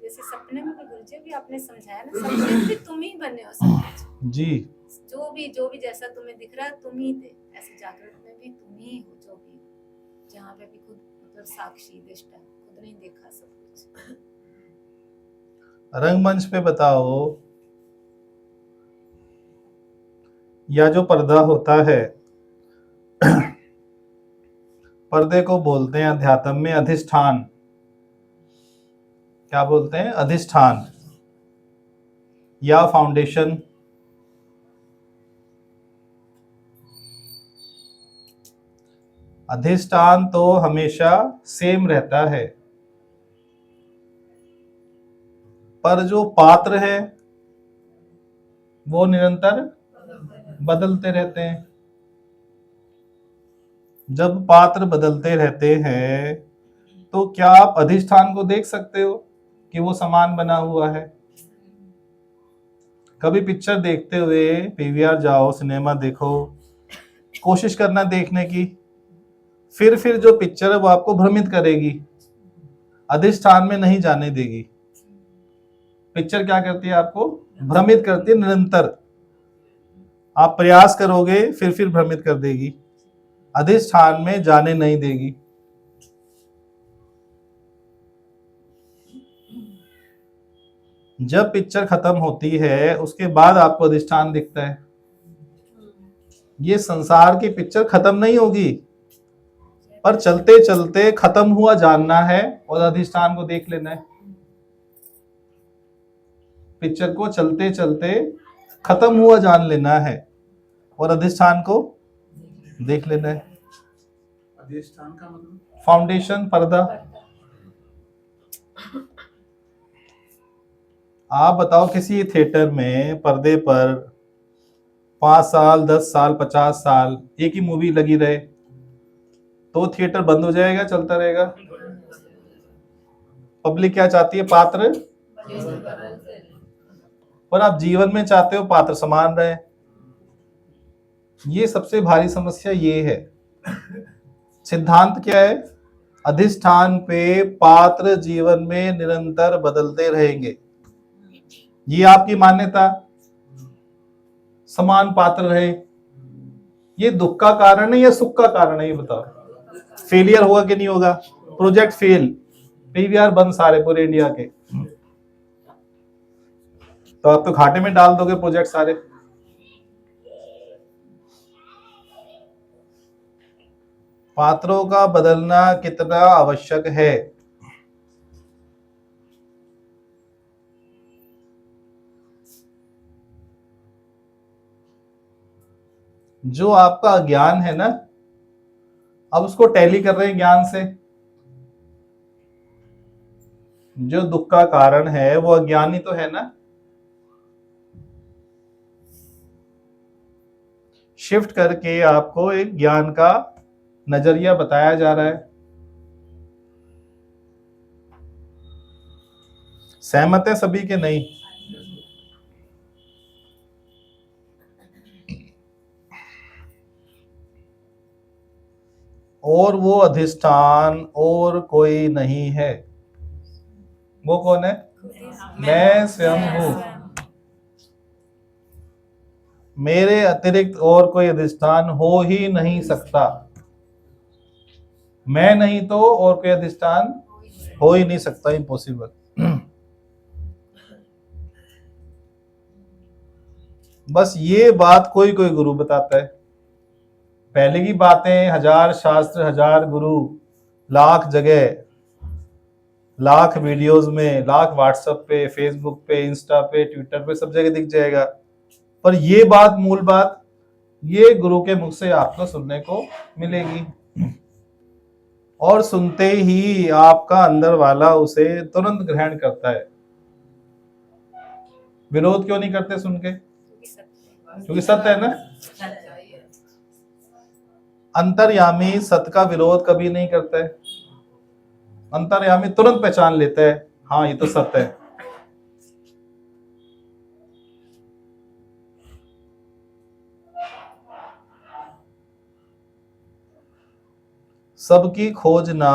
जैसे सपने में भी गुरुजी भी आपने समझाया ना, सपने में भी तुम ही बने हो सब कुछ। जी, जो भी जैसा तुम्हें दिख रहा है तुम ही थे, ऐसे जागृत में भी तुम ही हो। जो भी जहाँ पे भी खुद मतलब साक्षी दृष्टा, खुद नहीं देखा सब कुछ। रंगमंच पे बताओ, या जो पर्दा होता है, पर्दे को बोलते हैं अध्यात्म में अधिष्ठान। क्या बोलते हैं? अधिष्ठान या फाउंडेशन। अधिष्ठान तो हमेशा सेम रहता है, पर जो पात्र है वो निरंतर बदलते रहते हैं। जब पात्र बदलते रहते हैं तो क्या आप अधिष्ठान को देख सकते हो कि वो समान बना हुआ है? कभी पिक्चर देखते हुए पीवीआर जाओ, सिनेमा देखो, कोशिश करना देखने की। फिर जो पिक्चर है वो आपको भ्रमित करेगी, अधिष्ठान में नहीं जाने देगी। पिक्चर क्या करती है? आपको भ्रमित करती है निरंतर। आप प्रयास करोगे फिर भ्रमित कर देगी, अधिष्ठान में जाने नहीं देगी। जब पिक्चर खत्म होती है उसके बाद आपको अधिष्ठान दिखता है। ये संसार की पिक्चर खत्म नहीं होगी, पर चलते चलते खत्म हुआ जानना है और अधिष्ठान को देख लेना है। पिक्चर को चलते चलते खत्म हुआ जान लेना है और अधिष्ठान को देख लेना है। अधिष्ठान का मतलब फाउंडेशन, पर्दा। आप बताओ, किसी थिएटर में पर्दे पर 5 साल, 10 साल, 50 साल एक ही मूवी लगी रहे तो थिएटर बंद हो जाएगा? चलता रहेगा? पब्लिक क्या चाहती है? पात्र। पर आप जीवन में चाहते हो पात्र समान रहे। ये सबसे भारी समस्या ये है। सिद्धांत क्या है? अधिष्ठान पे पात्र जीवन में निरंतर बदलते रहेंगे। ये आपकी मान्यता, समान पात्र रहे। ये दुख का कारण है या सुख का कारण है? ये बताओ। फेलियर होगा कि नहीं होगा? प्रोजेक्ट फेल, पीवीआर बंद सारे पूरे इंडिया के। तो आप तो घाटे में डाल दोगे प्रोजेक्ट सारे। पात्रों का बदलना कितना आवश्यक है? जो आपका अज्ञान है ना, अब उसको टैली कर रहे हैं ज्ञान से। जो दुख का कारण है वो अज्ञान ही तो है ना। शिफ्ट करके आपको एक ज्ञान का नजरिया बताया जा रहा है। सहमत है सभी के नहीं? और वो अधिष्ठान और कोई नहीं है। वो कौन है? मैं स्वयं हूं। मेरे अतिरिक्त और कोई अधिष्ठान हो ही नहीं सकता। मैं नहीं तो और कोई अधिष्ठान हो ही नहीं सकता, इम्पॉसिबल। बस ये बात कोई कोई गुरु बताता है। पहले की बातें 1000 शास्त्र, 1000 गुरु, लाख जगह, लाख वीडियोस में, लाख व्हाट्सएप पे, फेसबुक पे, इंस्टा पे, ट्विटर पे, सब जगह दिख जाएगा। पर ये बात, मूल बात, ये गुरु के मुख से आपको सुनने को मिलेगी। और सुनते ही आपका अंदर वाला उसे तुरंत ग्रहण करता है। विरोध क्यों नहीं करते सुन के? क्योंकि सत्य है ना। अंतर्यामी सत्य का विरोध कभी नहीं करता है। अंतर्यामी तुरंत पहचान लेता है, हाँ ये तो सत्य है। सबकी खोज ना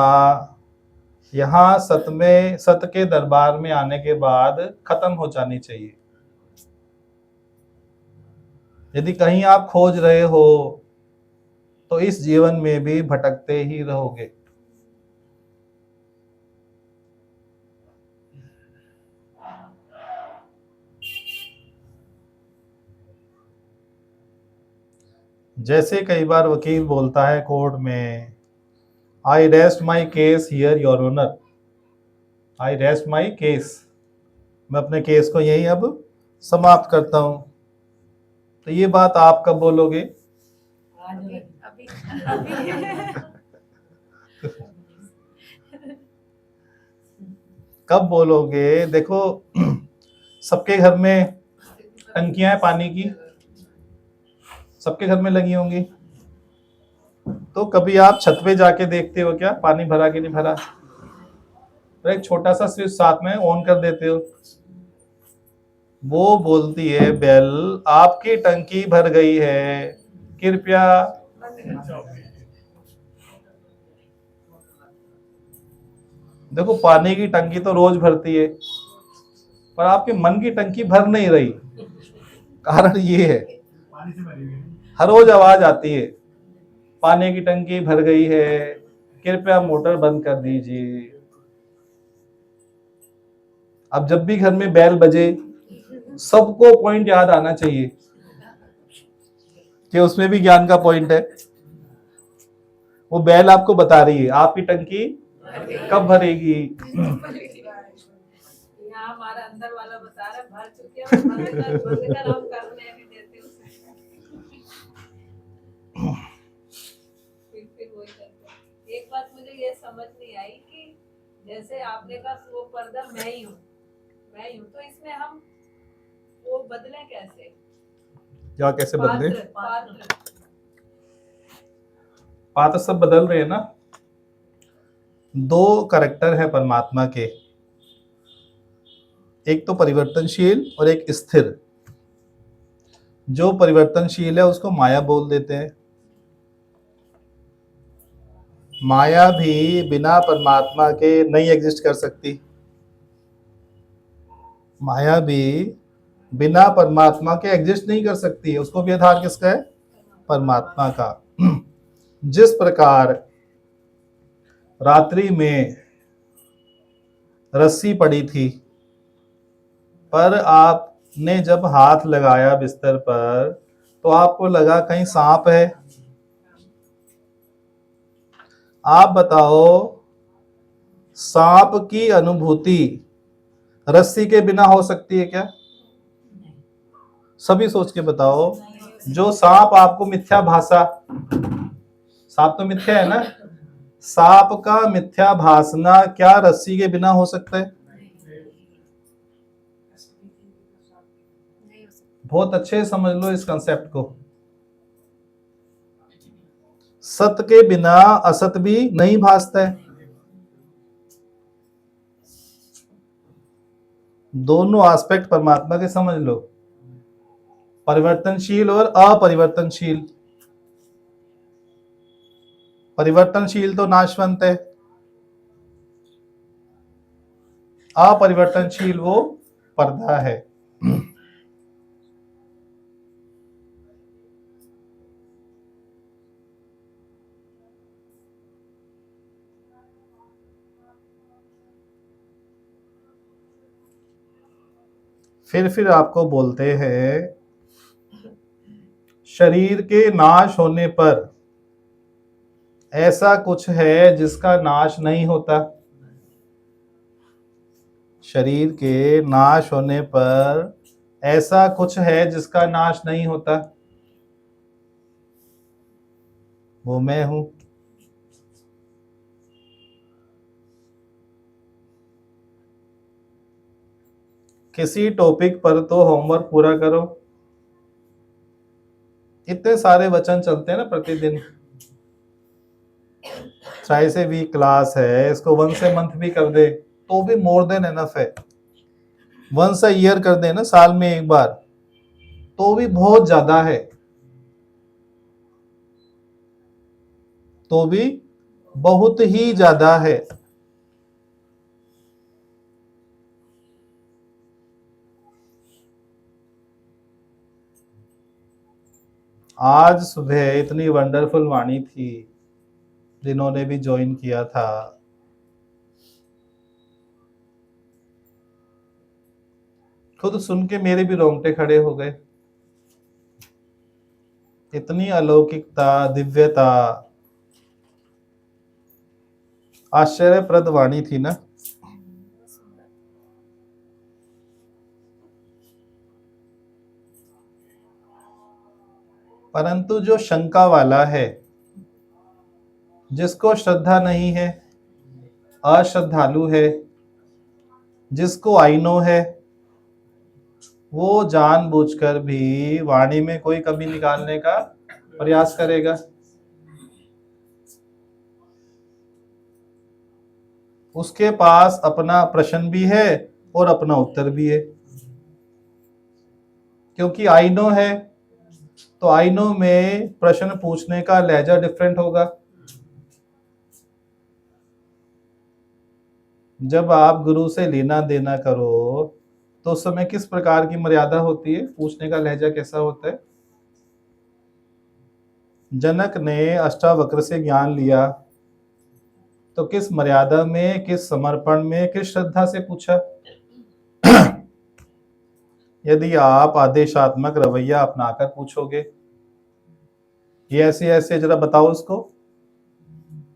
यहाँ सत्य के दरबार में आने के बाद खत्म हो जानी चाहिए। यदि कहीं आप खोज रहे हो तो इस जीवन में भी भटकते ही रहोगे। जैसे कई बार वकील बोलता है कोर्ट में, I rest my case here your honour, I rest my case, मैं अपने केस को यही अब समाप्त करता हूं। तो ये बात आप कब बोलोगे? अभी अभी कब बोलोगे? देखो सबके घर में टंकियां हैं पानी की, सबके घर में लगी होंगी। तो कभी आप छत पे जाके देखते हो क्या पानी भरा कि नहीं भरा? तो एक छोटा सा स्विच साथ में ऑन कर देते हो। वो बोलती है बेल, आपकी टंकी भर गई है, कृपया। देखो पानी की टंकी तो रोज भरती है, पर आपके मन की टंकी भर नहीं रही। कारण ये है, पानी से भरी हुई है। हर रोज आवाज आती है, पानी की टंकी भर गई है, कृपया मोटर बंद कर दीजिए। अब जब भी घर में बेल बजे, सबको पॉइंट याद आना चाहिए कि उसमें भी ज्ञान का पॉइंट है। वो बेल आपको बता रही है आपकी टंकी कब भरेगी। यहाँ हमारा अंदर वाला बता रहा है भर चुके हैं, बंद कर हम करने नहीं देते उसे। फिर वही करते हैं। एक बात मुझे ये समझ नहीं आई कि जैसे आपने कहा वो पर्दा मैं ही हूँ, तो इसमें हम वो बदले कैसे? क्या कैसे बदले? पात्र पात्र सब बदल रहे हैं ना। दो कैरेक्टर है परमात्मा के, एक तो परिवर्तनशील और एक स्थिर। जो परिवर्तनशील है उसको माया बोल देते हैं। माया भी बिना परमात्मा के नहीं एग्जिस्ट कर सकती। माया भी बिना परमात्मा के एग्जिस्ट नहीं कर सकती है। उसको भी आधार किसका है? परमात्मा का। जिस प्रकार रात्रि में रस्सी पड़ी थी, पर आप ने जब हाथ लगाया बिस्तर पर तो आपको लगा कहीं सांप है। आप बताओ, सांप की अनुभूति रस्सी के बिना हो सकती है क्या? सभी सोच के बताओ। जो सांप आपको मिथ्या भाषा, सांप तो मिथ्या है ना, सांप का मिथ्या भासना क्या रस्सी के बिना हो सकता है? नहीं हो सकता। बहुत अच्छे से समझ लो इस कंसेप्ट को। सत्य के बिना असत भी नहीं भासता है। दोनों एस्पेक्ट परमात्मा के समझ लो, परिवर्तनशील और अपरिवर्तनशील। परिवर्तनशील तो नाशवंत है, अपरिवर्तनशील वो पर्दा है। फिर आपको बोलते हैं शरीर के नाश होने पर ऐसा कुछ है जिसका नाश नहीं होता। शरीर के नाश होने पर ऐसा कुछ है जिसका नाश नहीं होता। वो मैं हूं। किसी टॉपिक पर तो होमवर्क पूरा करो। इतने सारे वचन चलते हैं ना प्रतिदिन। 6 से वीक क्लास है, इसको 1 से मंथ भी कर दे तो भी मोर देन एनफ है। 1 ईयर कर दे ना, साल में एक बार, तो भी बहुत ज्यादा है, तो भी बहुत ही ज्यादा है। आज सुबह इतनी वंडरफुल वाणी थी, जिन्होंने भी ज्वाइन किया था। खुद सुन के मेरे भी रोंगटे खड़े हो गए। इतनी अलौकिकता, दिव्यता, आश्चर्यप्रद वाणी थी ना। परंतु जो शंका वाला है, जिसको श्रद्धा नहीं है, अश्रद्धालु है, जिसको आईनो है, वो जानबूझकर भी वाणी में कोई कमी निकालने का प्रयास करेगा। उसके पास अपना प्रश्न भी है और अपना उत्तर भी है, क्योंकि आईनो है तो आईनो में प्रश्न पूछने का लहजा डिफरेंट होगा। जब आप गुरु से लेना देना करो तो उस समय किस प्रकार की मर्यादा होती है, पूछने का लहजा कैसा होता है। जनक ने अष्टावक्र से ज्ञान लिया तो किस मर्यादा में, किस समर्पण में, किस श्रद्धा से पूछा। यदि आप आदेशात्मक रवैया अपनाकर पूछोगे, ये ऐसे ऐसे जरा बताओ उसको,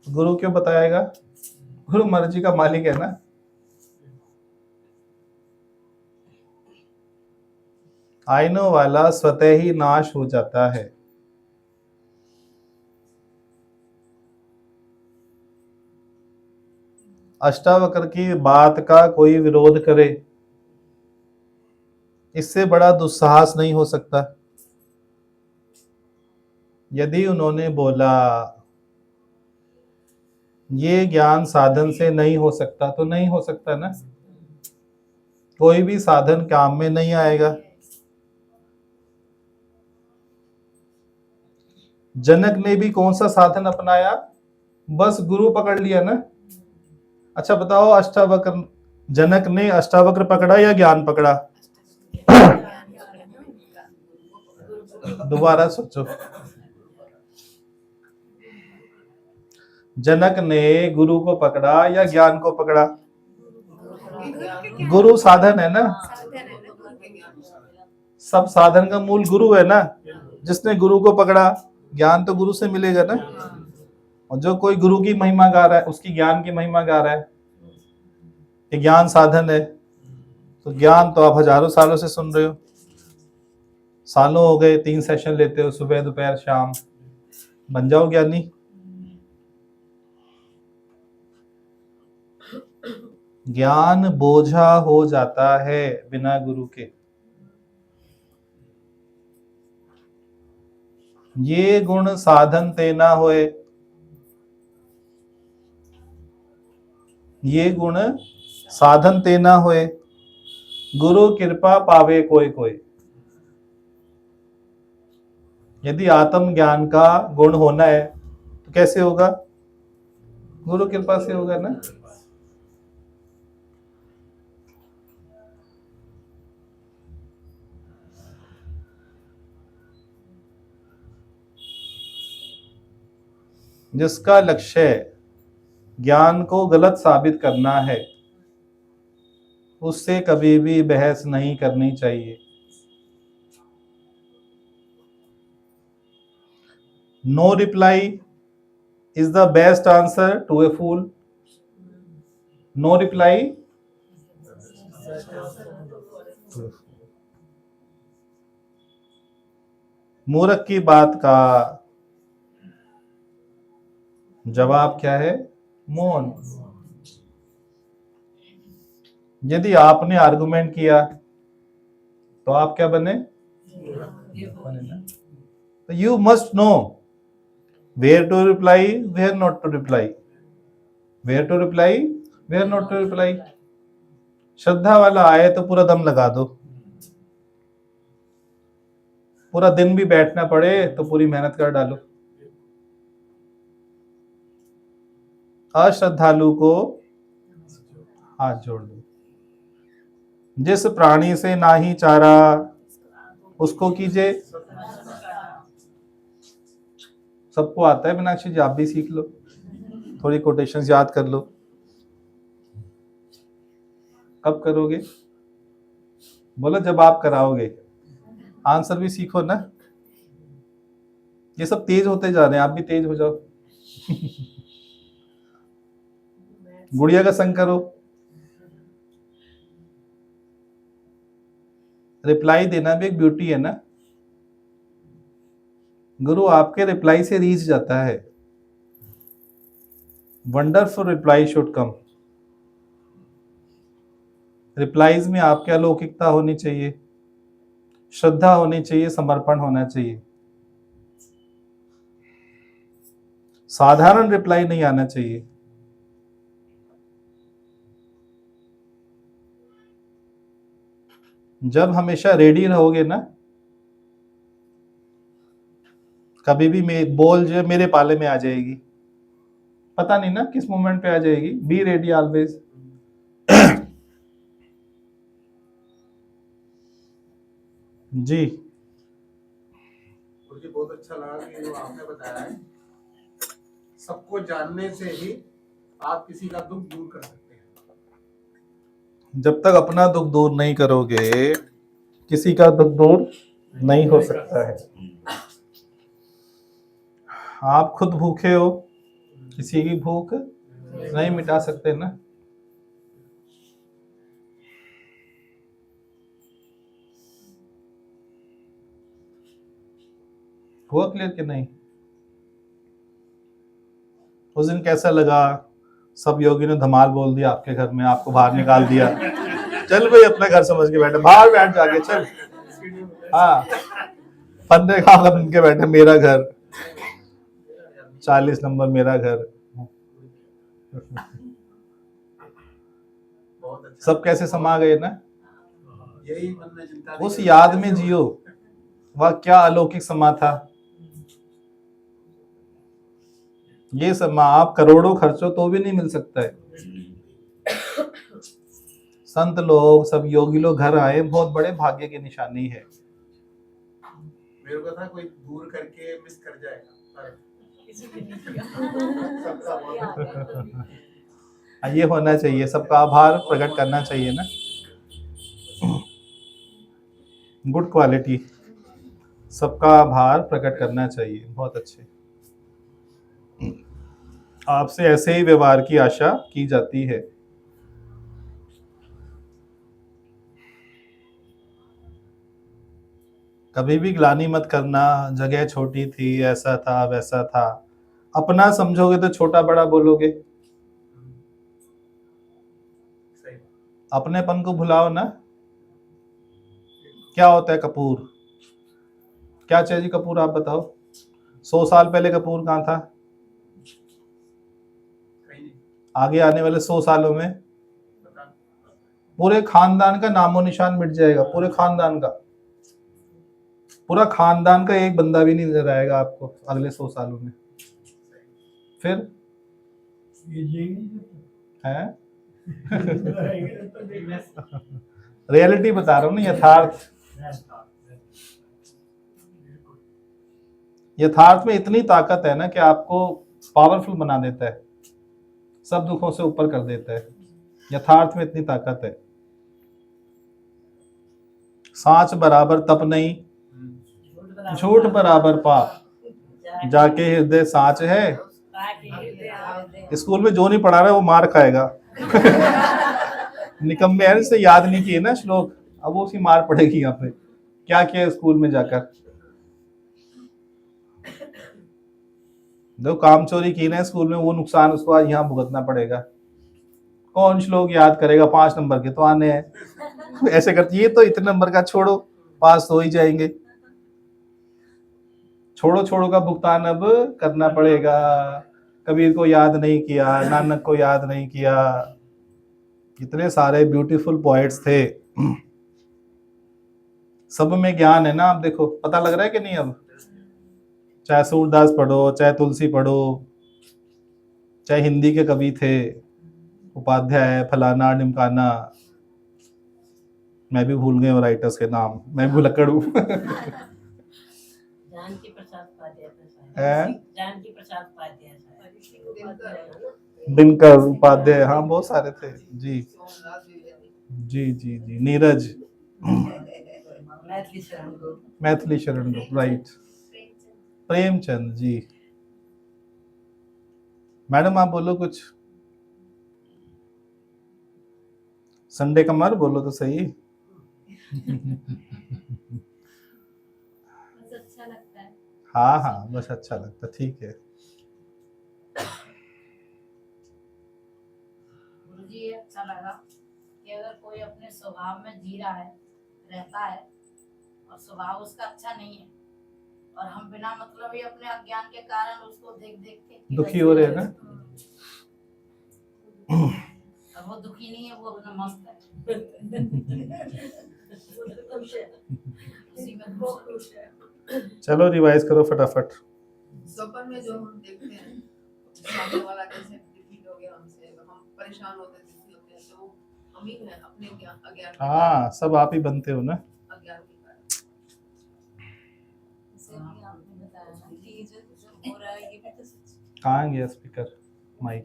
गुरु क्यों बताएगा? गुरु मर्जी का मालिक है ना। आईनो वाला स्वतः ही नाश हो जाता है। अष्टावक्र की बात का कोई विरोध करे, इससे बड़ा दुस्साहस नहीं हो सकता। यदि उन्होंने बोला ये ज्ञान साधन से नहीं हो सकता, तो नहीं हो सकता ना। कोई भी साधन काम में नहीं आएगा। जनक ने भी कौन सा साधन अपनाया? बस गुरु पकड़ लिया ना। अच्छा बताओ, अष्टावक्र, जनक ने अष्टावक्र पकड़ा या ज्ञान पकड़ा? दोबारा सोचो, जनक ने गुरु को पकड़ा या ज्ञान को पकड़ा? गुरु साधन है ना। सब साधन का मूल गुरु है ना। जिसने गुरु को पकड़ा, ज्ञान तो गुरु से मिलेगा ना। और जो कोई गुरु की महिमा गा रहा है, उसकी ज्ञान की महिमा गा रहा है कि ज्ञान साधन है, तो ज्ञान तो आप हजारों सालों से सुन रहे हो। सालों हो गए, 3 सेशन लेते हो, सुबह दोपहर शाम, बन जाओ ज्ञानी। ज्ञान बोझा हो जाता है बिना गुरु के। ये गुण साधन ते ना होए, ये गुण साधन ते ना होए, गुरु कृपा पावे कोई कोई। यदि आत्म ज्ञान का गुण होना है तो कैसे होगा? गुरु कृपा से होगा ना। जिसका लक्ष्य ज्ञान को गलत साबित करना है, उससे कभी भी बहस नहीं करनी चाहिए। No reply is the best answer to a fool. No reply मूर्ख की बात का जवाब क्या है? मौन। यदि आपने आर्गुमेंट किया तो आप क्या बने? बने ना। तो you must know where to reply, where not to reply, where to reply, where not to reply. Shraddha वाला आए तो पूरा दम लगा दो, पूरा दिन भी बैठना पड़े तो पूरी मेहनत कर डालो। अश्रद्धालु को हाथ जोड़ दो। जिस प्राणी से ना ही चारा, उसको कीजिए। सबको आता है मीनाक्षी जी, आप भी सीख लो, थोड़ी कोटेशंस याद कर लो। कब करोगे? बोलो जब आप कराओगे। आंसर भी सीखो ना। ये सब तेज होते जा रहे हैं, आप भी तेज हो जाओ। गुड़िया का संग करो। रिप्लाई देना भी एक ब्यूटी है ना। गुरु आपके रिप्लाई से रीच जाता है। Wonderful reply should come. Replies में आपकी अलौकिकता होनी चाहिए, श्रद्धा होनी चाहिए, समर्पण होना चाहिए। साधारण रिप्लाई नहीं आना चाहिए। जब हमेशा रेडी रहोगे ना, कभी भी बोल जो है मेरे पाले में आ जाएगी, पता नहीं ना किस मोमेंट पे आ जाएगी। Be ready always. जी मुझे बहुत अच्छा लगा कि जो आपने बताया है, सबको जानने से ही आप किसी का दुख दूर कर सकते हैं। जब तक अपना दुख दूर नहीं करोगे, किसी का दुख दूर नहीं हो सकता है। आप खुद भूखे हो, किसी की भूख नहीं मिटा सकते ना। हुआ क्लियर कि नहीं? उस दिन कैसा लगा? सब योगी ने धमाल बोल दिया आपके घर में, आपको बाहर निकाल दिया। चल भाई अपने घर समझ के बैठे, बाहर बैठ जाके चल। हाँ, फन्ने खा कर उनके बैठे, मेरा घर 40 नंबर मेरा घर। सब कैसे समा गए ना। यही मन में चिंता उस याद में जियो, वह क्या अलौकिक समा था। ये समा आप करोड़ों खर्चो तो भी नहीं मिल सकता है। संत लोग, सब योगी लोग घर आए, बहुत बड़े भाग्य की निशानी है। मेरे को था कोई दूर करके मिस कर जाएगा। किसी ने नहीं किया। सबका बहुत ये होना चाहिए, सबका आभार प्रकट करना चाहिए ना। गुड क्वालिटी, सबका आभार प्रकट करना चाहिए, बहुत अच्छे। आपसे ऐसे ही व्यवहार की आशा की जाती है। कभी भी ग्लानि मत करना, जगह छोटी थी, ऐसा था वैसा था। अपना समझोगे तो छोटा बड़ा बोलोगे, सही। अपनेपन को भुलाओ ना। क्या होता है कपूर, क्या चाहिए जी कपूर, आप बताओ। 100 साल पहले कपूर कहाँ था, कहीं नहीं आगे आने वाले 100 सालों में पता। पूरे खानदान का नामो निशान मिट जाएगा, पूरे खानदान का, पूरा खानदान का एक बंदा भी नहीं नजर आएगा आपको अगले 100 सालों में। फिर है रियलिटी बता रहा हूँ ना, यथार्थ। यथार्थ में इतनी ताकत है ना कि आपको पावरफुल बना देता है, सब दुखों से ऊपर कर देता है। यथार्थ में इतनी ताकत है। सांच बराबर तप नहीं, झूठ बराबर पाप, जाके हृदय सांच है। स्कूल में जो नहीं पढ़ा रहा है वो मार खाएगा। निकम्मे है, इससे याद नहीं किए ना श्लोक, अब वो उसी मार पड़ेगी। यहाँ पे क्या किया स्कूल में जाकर, जो काम चोरी की ना स्कूल में, वो नुकसान उसको आज यहाँ भुगतना पड़ेगा। कौन श्लोक याद करेगा, 5 नंबर के तो आने हैं। ऐसे करती है तो इतने नंबर का छोड़ो, पास हो ही जाएंगे। छोड़ो छोड़ो का भुगतान अब करना पड़ेगा। कबीर को याद नहीं किया, नानक को याद नहीं किया, कितने सारे ब्यूटीफुल पोएट्स थे। सब में ज्ञान है ना, आप देखो पता लग रहा है कि नहीं। अब चाहे सूरदास पढ़ो, चाहे तुलसी पढ़ो, चाहे हिंदी के कवि थे, उपाध्याय, फलाना ढिमकाना, मैं भी भूल गए राइटर्स के नाम, मैं भुलक्कड़ हूँ। जानकी प्रसाद उपाध्याय हैं? जानकी प्रसाद उपाध्याय दिनकर उपाध्याय, हाँ बहुत सारे थे जी। जी जी जी, नीरज, मैथिली शरण गुप्त, राइट, प्रेमचंद जी। मैडम आप बोलो कुछ, संडे का मर बोलो तो सही। बस अच्छा लगता है। हाँ हाँ बस अच्छा लगता, ठीक है। गुरुजी ये अच्छा लगा कि अगर कोई अपने स्वभाव में जी रहा है, रहता है और स्वभाव उसका अच्छा नहीं है, और हम बिना मतलब ही अपने अज्ञान के कारण उसको देख देख के दुखी हो रहे हैं ना। और वो दुखी नहीं है, वो अपना मस्त है, उसी में खुश है। चलो रिवाइज करो फटाफट। सपन में जो हम देखते हैं सामने वाला कैसे डिफीट हो गया हमसे, हम परेशान होते हैं, तो वो हम ही हैं अपने अज्ञान हाँ सब आप ही बनते हो ना। अज्ञान के कारण। जैसे कि आपने बताया ना कि ये जो हो रहा है ये भी तो सच। कहाँ गया स्पीकर माइक।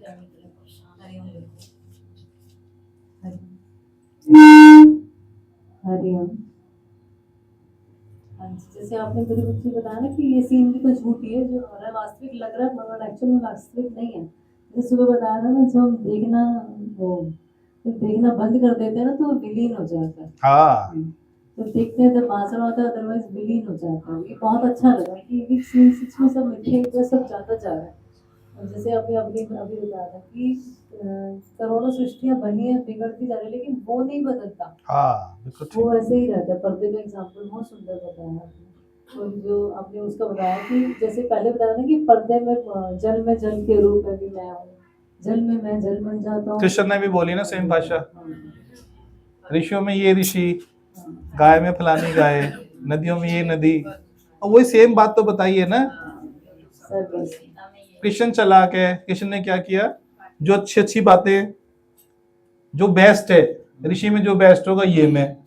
हरिओम। हाँ जी, जैसे आपने मेरे बच्चे बताया ना कि ये सीन भी तो झूठी है, जो हो रहा है वास्तविक लग रहा है मगर एक्चुअल में वास्तविक नहीं है। जैसे सुबह बताया था ना, जब हम देखना बंद कर देते हैं ना तो वो विलीन हो जाता है। हाँ तो देखते हैं तो भाषण होता है, अदरवाइज विलीन हो जाता है। ये बहुत अच्छा लगा कि ये सीन सच में सब मिलके सब जाता जा रहा है। और जैसे अभी बताया था कि करोड़ों सृष्टियां बनी है, बिगड़ती जा रही है, लेकिन वो नहीं बदलता, हाँ बिल्कुल ठीक। वो ऐसे ही रहता है। पर्दे का एग्जाम्पल बहुत सुंदर बताया आपने। और जो आपने उसका बताया कि जैसे पहले बताया था कि पर्दे में जल के रूप में भी मैं हूँ, जल में मैं जल बन जाता हूँ। कृष्ण ने भी बोली ना सेम भाषा, ऋषियों में ये ऋषि, गाय में फलानी गाय, नदियों में ये नदी, और वही सेम बात तो बताइए ना। कृष्ण चला के, कृष्ण ने क्या किया, जो अच्छी अच्छी बातें, जो बेस्ट है ऋषि में, जो बेस्ट होगा ये मैं,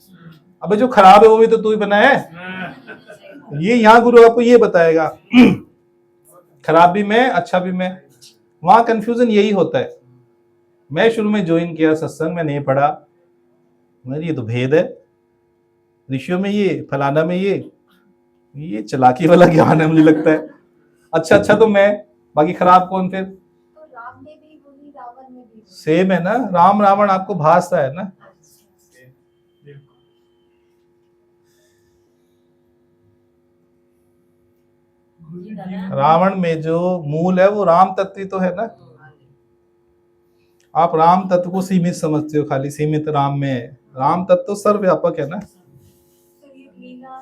अबे जो खराब है वो भी तो तू ही बना है। ये यहाँ गुरु आपको ये बताएगा, खराब भी मैं, अच्छा भी मैं। वहां कंफ्यूजन यही होता है। मैं शुरू में ज्वाइन किया सत्संग, मैं नहीं पढ़ा, मेरी ये तो भेद है, ऋषियों में ये, फलाना में ये चालाकी वाला ज्ञान है मुझे लगता है। अच्छा तो मैं, बाकी खराब कौन फिर? तो राम में भी वही, रावण में भी वही। सेम है ना, राम रावण आपको भासता है ना। जी दादा, रावण में जो मूल है वो राम तत्व ही तो है ना। आप राम तत्व को सीमित समझते हो, खाली सीमित राम में है। राम तत्व तो सर्वव्यापक है ना। तो ये लीला,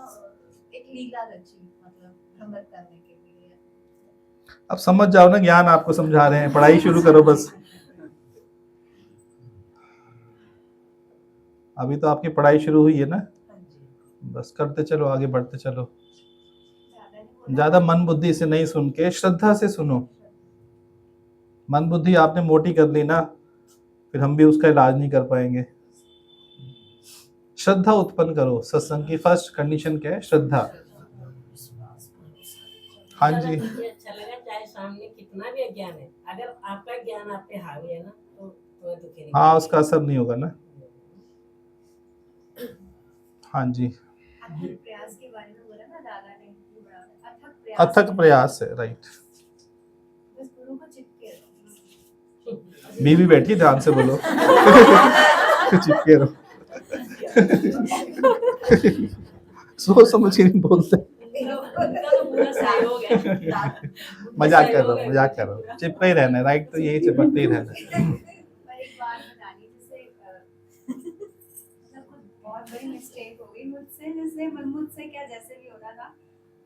एक लीला रची, मतलब भ्रमण करने के लिए। अब समझ जाओ ना, ज्ञान आपको समझा रहे हैं, पढ़ाई शुरू करो बस। अभी तो आपकी पढ़ाई शुरू हुई है ना, हाँ जी। बस करते चलो, आगे बढ़ते चलो। दादा ने बोला ज्यादा मन बुद्धि से नहीं सुन के श्रद्धा से सुनो। मन बुद्धि आपने मोटी कर ली ना, फिर हम भी उसका इलाज नहीं कर पाएंगे। श्रद्धा उत्पन्न करो। सत्संग की फर्स्ट कंडीशन क्या है? श्रद्धा। हाँ जी। मुझे अच्छा लगा, चाहे सामने कितना भी अज्ञान है, अगर आपका ज्ञान आप पे हावी है ना, तो तुम्हें दुखी नहीं हाँ, उसका असर नहीं होगा ना। हाँ जी, अथक प्रयास के बारे में बोला ना दादा ने, अथक प्रयास। अथक प्रयास है, राइट। बस गुरु को चिपके रहो। बीवी बैठी, ध्यान से बोलो। चिपके रहो। सोच समझ के नहीं बोलते। उनका तो पूरा सहयोग है। मजाक कर रहा हूँ। चिपके ही रहना है, राइट, तो यही चिपकते ही रहना है। पर एक बात बतानी, जैसे मतलब कुछ बहुत बड़ी मिस्टेक हो गई मुझसे, जैसे मुझसे क्या, जैसे भी हो रहा था,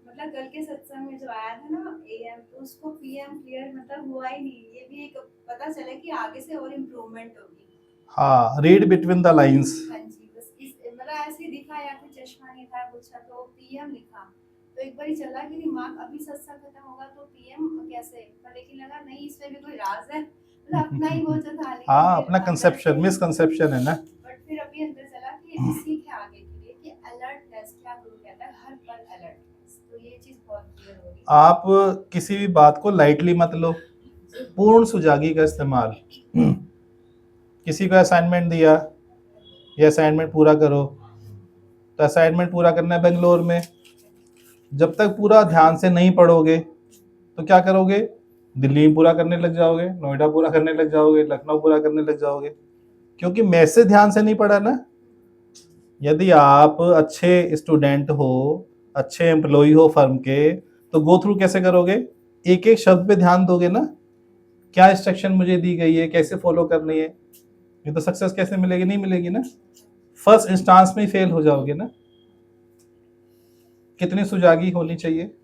मतलब कल के सत्संग में जो आया था ना AM, तो उसको PM क्लियर मतलब हुआ ही नहीं। ये भी एक पता चला कि आगे से और इम्प्रूवमेंट होगी। हाँ, रीड बिटवीन द लाइंस। हाँ जी, बस इस मतलब ऐसे ही दिखा, या फिर चश्मा नहीं था, पूछा तो PM लिखा, तो एक बार ही चला कि दिमाग अभी सत्संग खत्म होगा तो PM कैसे, पर लेकिन लगा नहीं, इसमें भी कोई राज है, मतलब अपना ही वो जो था। लेकिन हाँ, फिर अपना अंदर कंसेप्शन, से- मिसकंसेप्शन है ना। बट फिर अभी अंदर चला कि ये भी सीख है आगे के लिए कि अलर्टनेस, क्या गुरु कहता है, हर पल अलर्टनेस, तो ये चीज बहुत क्लियर हो रही है। आप किसी भी बात को लाइटली मत लो, पूर्ण सुजागी का इस्तेमाल। किसी को असाइनमेंट दिया, ये असाइनमेंट पूरा करो, तो असाइनमेंट पूरा करना है बेंगलोर में। जब तक पूरा ध्यान से नहीं पढ़ोगे तो क्या करोगे? दिल्ली में पूरा करने लग जाओगे, नोएडा पूरा करने लग जाओगे, लखनऊ पूरा करने लग जाओगे, क्योंकि मैसेज ध्यान से नहीं पढ़ा ना। यदि आप अच्छे स्टूडेंट हो, अच्छे एम्प्लॉय हो फर्म के, तो गो थ्रू कैसे करोगे? एक एक शब्द पे ध्यान दोगे ना, क्या इंस्ट्रक्शन मुझे दी गई है, कैसे फॉलो करनी है। ये तो सक्सेस कैसे मिलेगी? नहीं मिलेगी ना, फर्स्ट इंस्टांस में ही फेल हो जाओगे ना। कितनी सुजागी होनी चाहिए?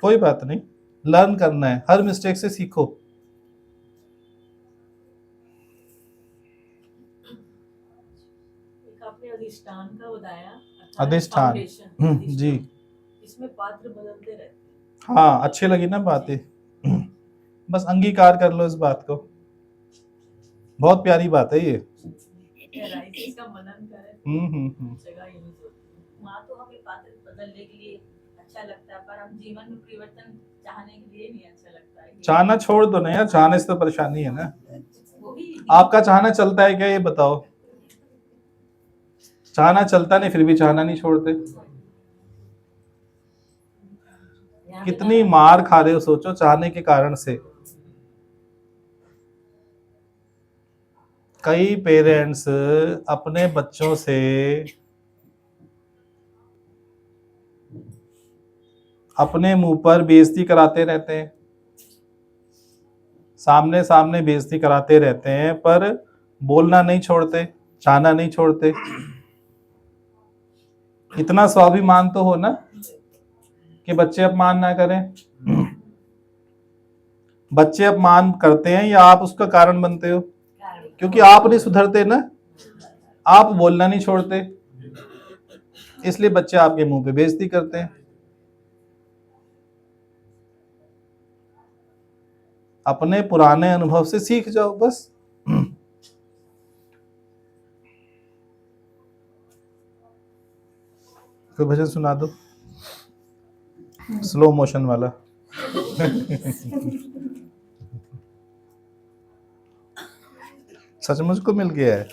कोई बात नहीं, लर्न करना है, हर मिस्टेक से सीखो। एक आपने अधिष्ठान का बताया, अधिष्ठान। फाउंडेशन, जी, इसमें पात्र बदलते रहते हैं। हाँ, अच्छी लगी ना बातें। बस अंगीकार कर लो इस बात को, बहुत प्यारी बात है ये। गहराई से इसका मनन करें, जगह यही होती है। माँ तो हमें पात्र बदलने के लिए अच्छा लगता है, पर हम जीवन में परिवर्तन चाहने के लिए नहीं अच्छा लगता है। चाहना छोड़ दो ना यार, चाहने से तो परेशानी है ना। वही आपका चाहना चलता है क्या, ये बताओ? चाहना चलता नहीं, फिर भी चाहना नहीं छोड़ते। यहाँ पे कितनी मार खा रहे हो सोचो, चाहने के कारण से। कई पेरेंट्स अपने बच्चों से अपने मुंह पर बेइज्जती कराते रहते हैं, सामने सामने बेइज्जती कराते रहते हैं, पर बोलना नहीं छोड़ते, चाहना नहीं छोड़ते। इतना स्वाभिमान तो हो ना कि बच्चे अपमान ना करें। बच्चे अपमान करते हैं या आप उसका कारण बनते हो? क्योंकि आप नहीं सुधरते ना, आप बोलना नहीं छोड़ते, इसलिए बच्चे आपके मुंह पे बेइज्जती करते हैं। अपने पुराने अनुभव से सीख जाओ बस। कोई भजन सुना दो, स्लो मोशन वाला। सच मुझको मिल गया है।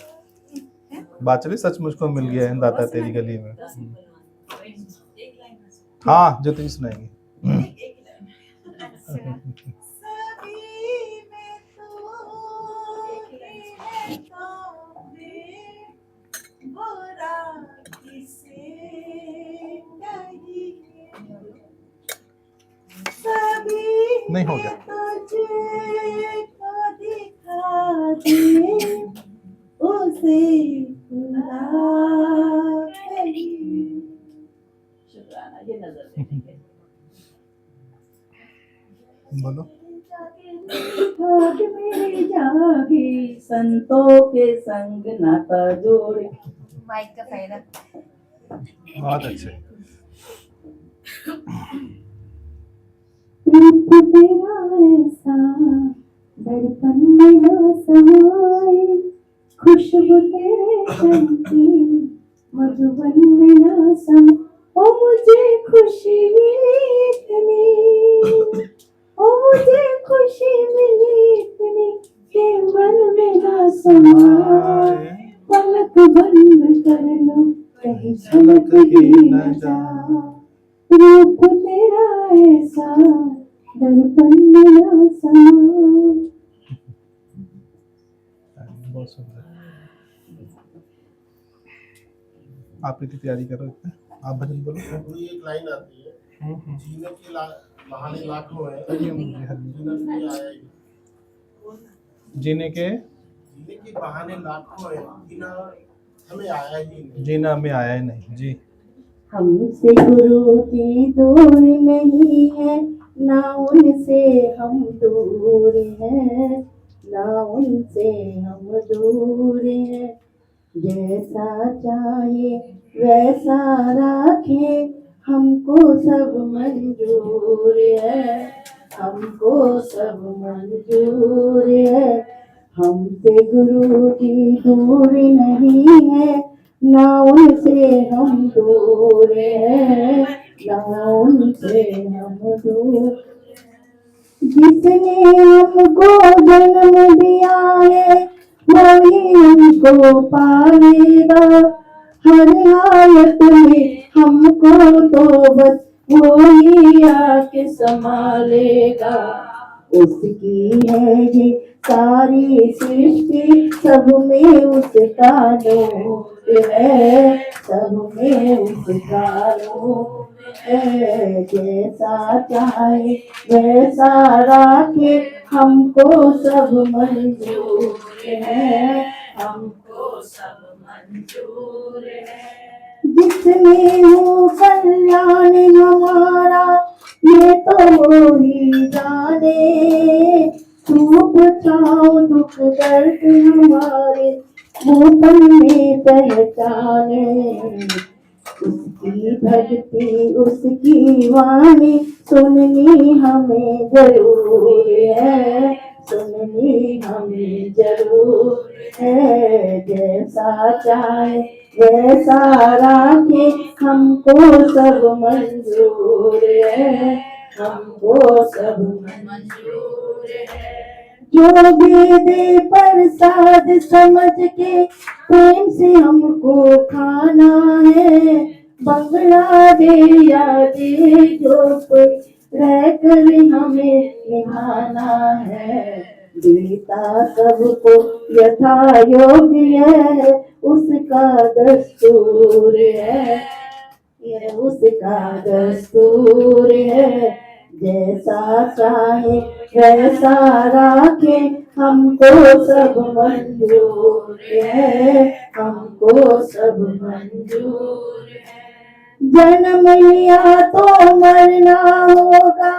बाचड़ी सच मुझको मिल गया है दाता तेरी गली में। दस की परवान। एक लाइन बस। हाँ जो तुझे सुनाएंगे। एक ही लाइन। सभी में तो एक ही लाइन है काबिल, बुरा किसे कहिए। सभी नहीं हो में गया। तुझको दिखा दे, उसे खुदा कहिए। शुक्राना, ये नजर देने के। बोलो। भाग मेरे जागे, संतों के संग नाता जोड़े। माइक का फायदा। बहुत अच्छे। रूप तेरा ऐसा दर्पण में न समाए, खुशबू तेरे तन की मधुबन में न सम। ओ मुझे खुशी मिली इतनी, ओ मुझे खुशी मिली इतनी के मन में न समाए। पलक बंद कर लो कहीं झलक ही न जाए, रूप तेरा ऐसा दर्पण में न समाए। बहुत सुंदर। आप इतनी तैयारी करो इतना, आप भजन बोलो। कोई एक लाइन आती है, जीने के बहाने लाखों हैं, हरि ओम, जीना कोई आया ही नहीं। जीने के जीने के बहाने लाखों हैं, जीना हमें आया ही नहीं। जीना में आया ही नहीं जी। हमसे गुरु की दूर नहीं है, ना उनसे हम दूर हैं, ना उनसे हम दूर हैं। जैसा चाहे वैसा राखे, हमको सब मंजूर है, हमको सब मंजूर है। हमसे गुरु की दूर नहीं है, ना उनसे हम दूर हैं, ना उनसे हम दूर। जिसने हमको जन्म दिया है, वही हमको पालेगा, हर हालत में हमको तो बस वही आके संभालेगा। उसकी है ये सारी सृष्टि, सब में उसका नूर है, सब में उसका नूर है। जैसा चाहे वैसा राखे, हमको सब मंजूर है, हमको सब मंजूर है। जिसमें हो कल्याण हमारा, ये तो वो ही जाने। सुख छाँव दुख दर्द हमारे, वो पल में पहचाने। उसकी भक्ति उसकी वाणी सुननी हमें जरूर है, सुननी हमें जरूर है। जैसा चाहे वैसा राखे, हमको सब मंजूर है, हमको सब मंजूर है। जो दे दे प्रसाद समझ के, प्रेम से हमको खाना है। बंगला दे या दे जो कोई, रह कर हमें निभाना है। देता सबको यथा योग्य है, उसका दस्तूर है, ये उसका दस्तूर है। जैसा चाहे वैसा राखे, हमको सब मंजूर है, हमको सब मंजूर है। जन्म लिया तो मरना होगा,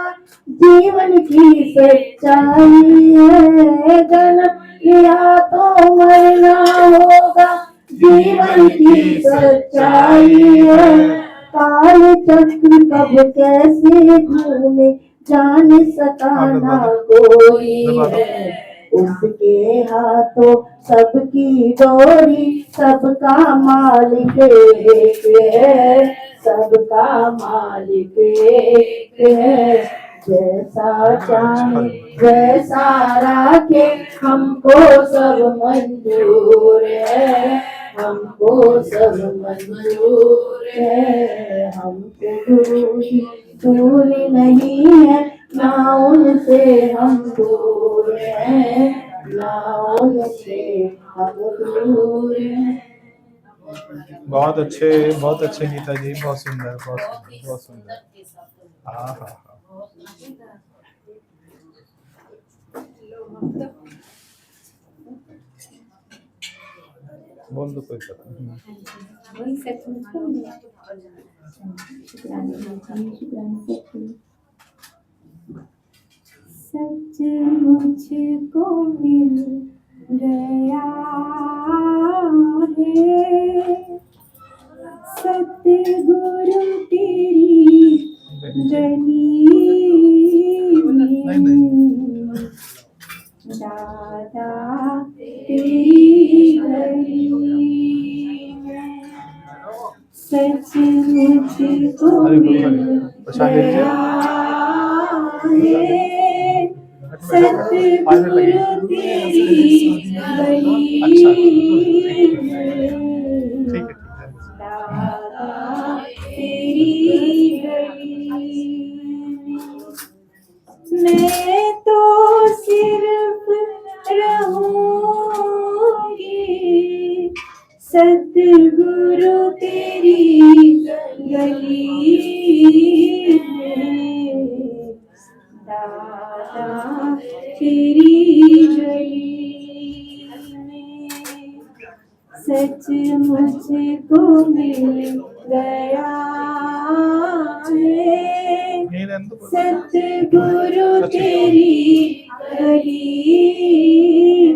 जीवन की सच्चाई है। जन्म लिया तो मरना होगा, जीवन की सच्चाई है। काल चक्र कब कैसे घूमे, जान सका ना कोई है। उसके हाथों सबकी डोरी, सबका मालिक एक है, सबका मालिक एक है। जैसा चाहे वैसा राखे, हमको सब मंजूर है, हमको सब मंजूर है, हमको गुरु जी दूर नहीं है, ना उनसे हम दूर हैं, ना उनसे हम दूर हैं। बहुत अच्छे गीता जी, बहुत सुंदर, बहुत सुंदर, बहुत सुंदर। हाँ हाँ हाँ, बोल दो, कोई पता नहीं। वही सचमुच को शुक्राना सचमुच को मिल गया है, सतगुरु तेरी गली में, दादा तेरी गली में, सचमुच को मिल गया है, सतगुरु तेरी गली में, दादा तेरी गली में, मैं तो सिर्फ रहूंगी सतगुरु तेरी गली में, दादा तेरी गली में, सचमुच को मिल गया है, सतगुरु तेरी गली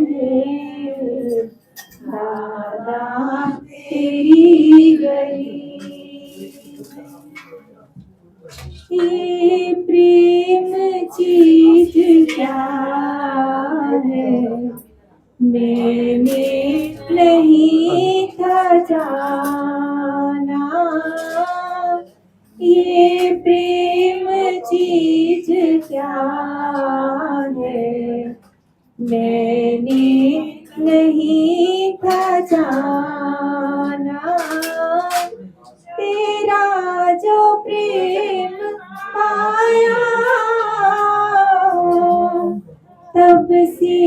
में, दादा तेरी गली। ये प्रेम चीज क्या है, मैंने नहीं था जाना, ये प्रेम चीज क्या है, मैंने नहीं था जाना, तेरा जो प्रेम पाया तब से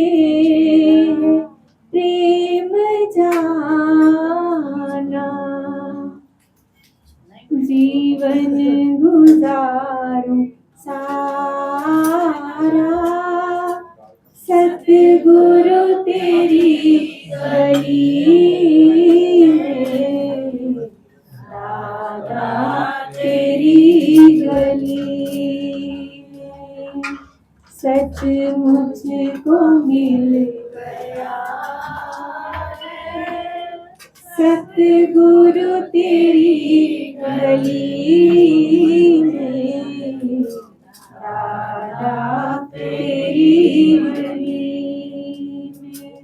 प्रेम जाना, जीवन गुजारूं सारा सतगुरु तेरी गली में, दादा तेरी गली में, सचमुच को मिल गया है, सतगुरु तेरी गली में, दादा तेरी गली में,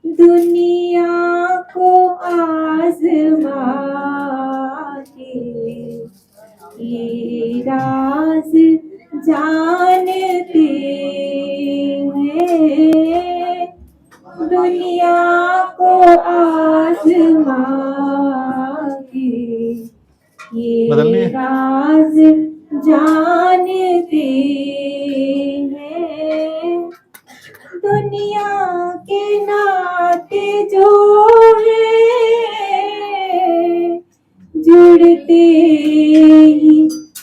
दुनिया को आज़मा के ये राज जानते हैं, दुनिया को आज़मा के ये राज जानते हैं, दुनिया के नाते जो है जुड़ते ही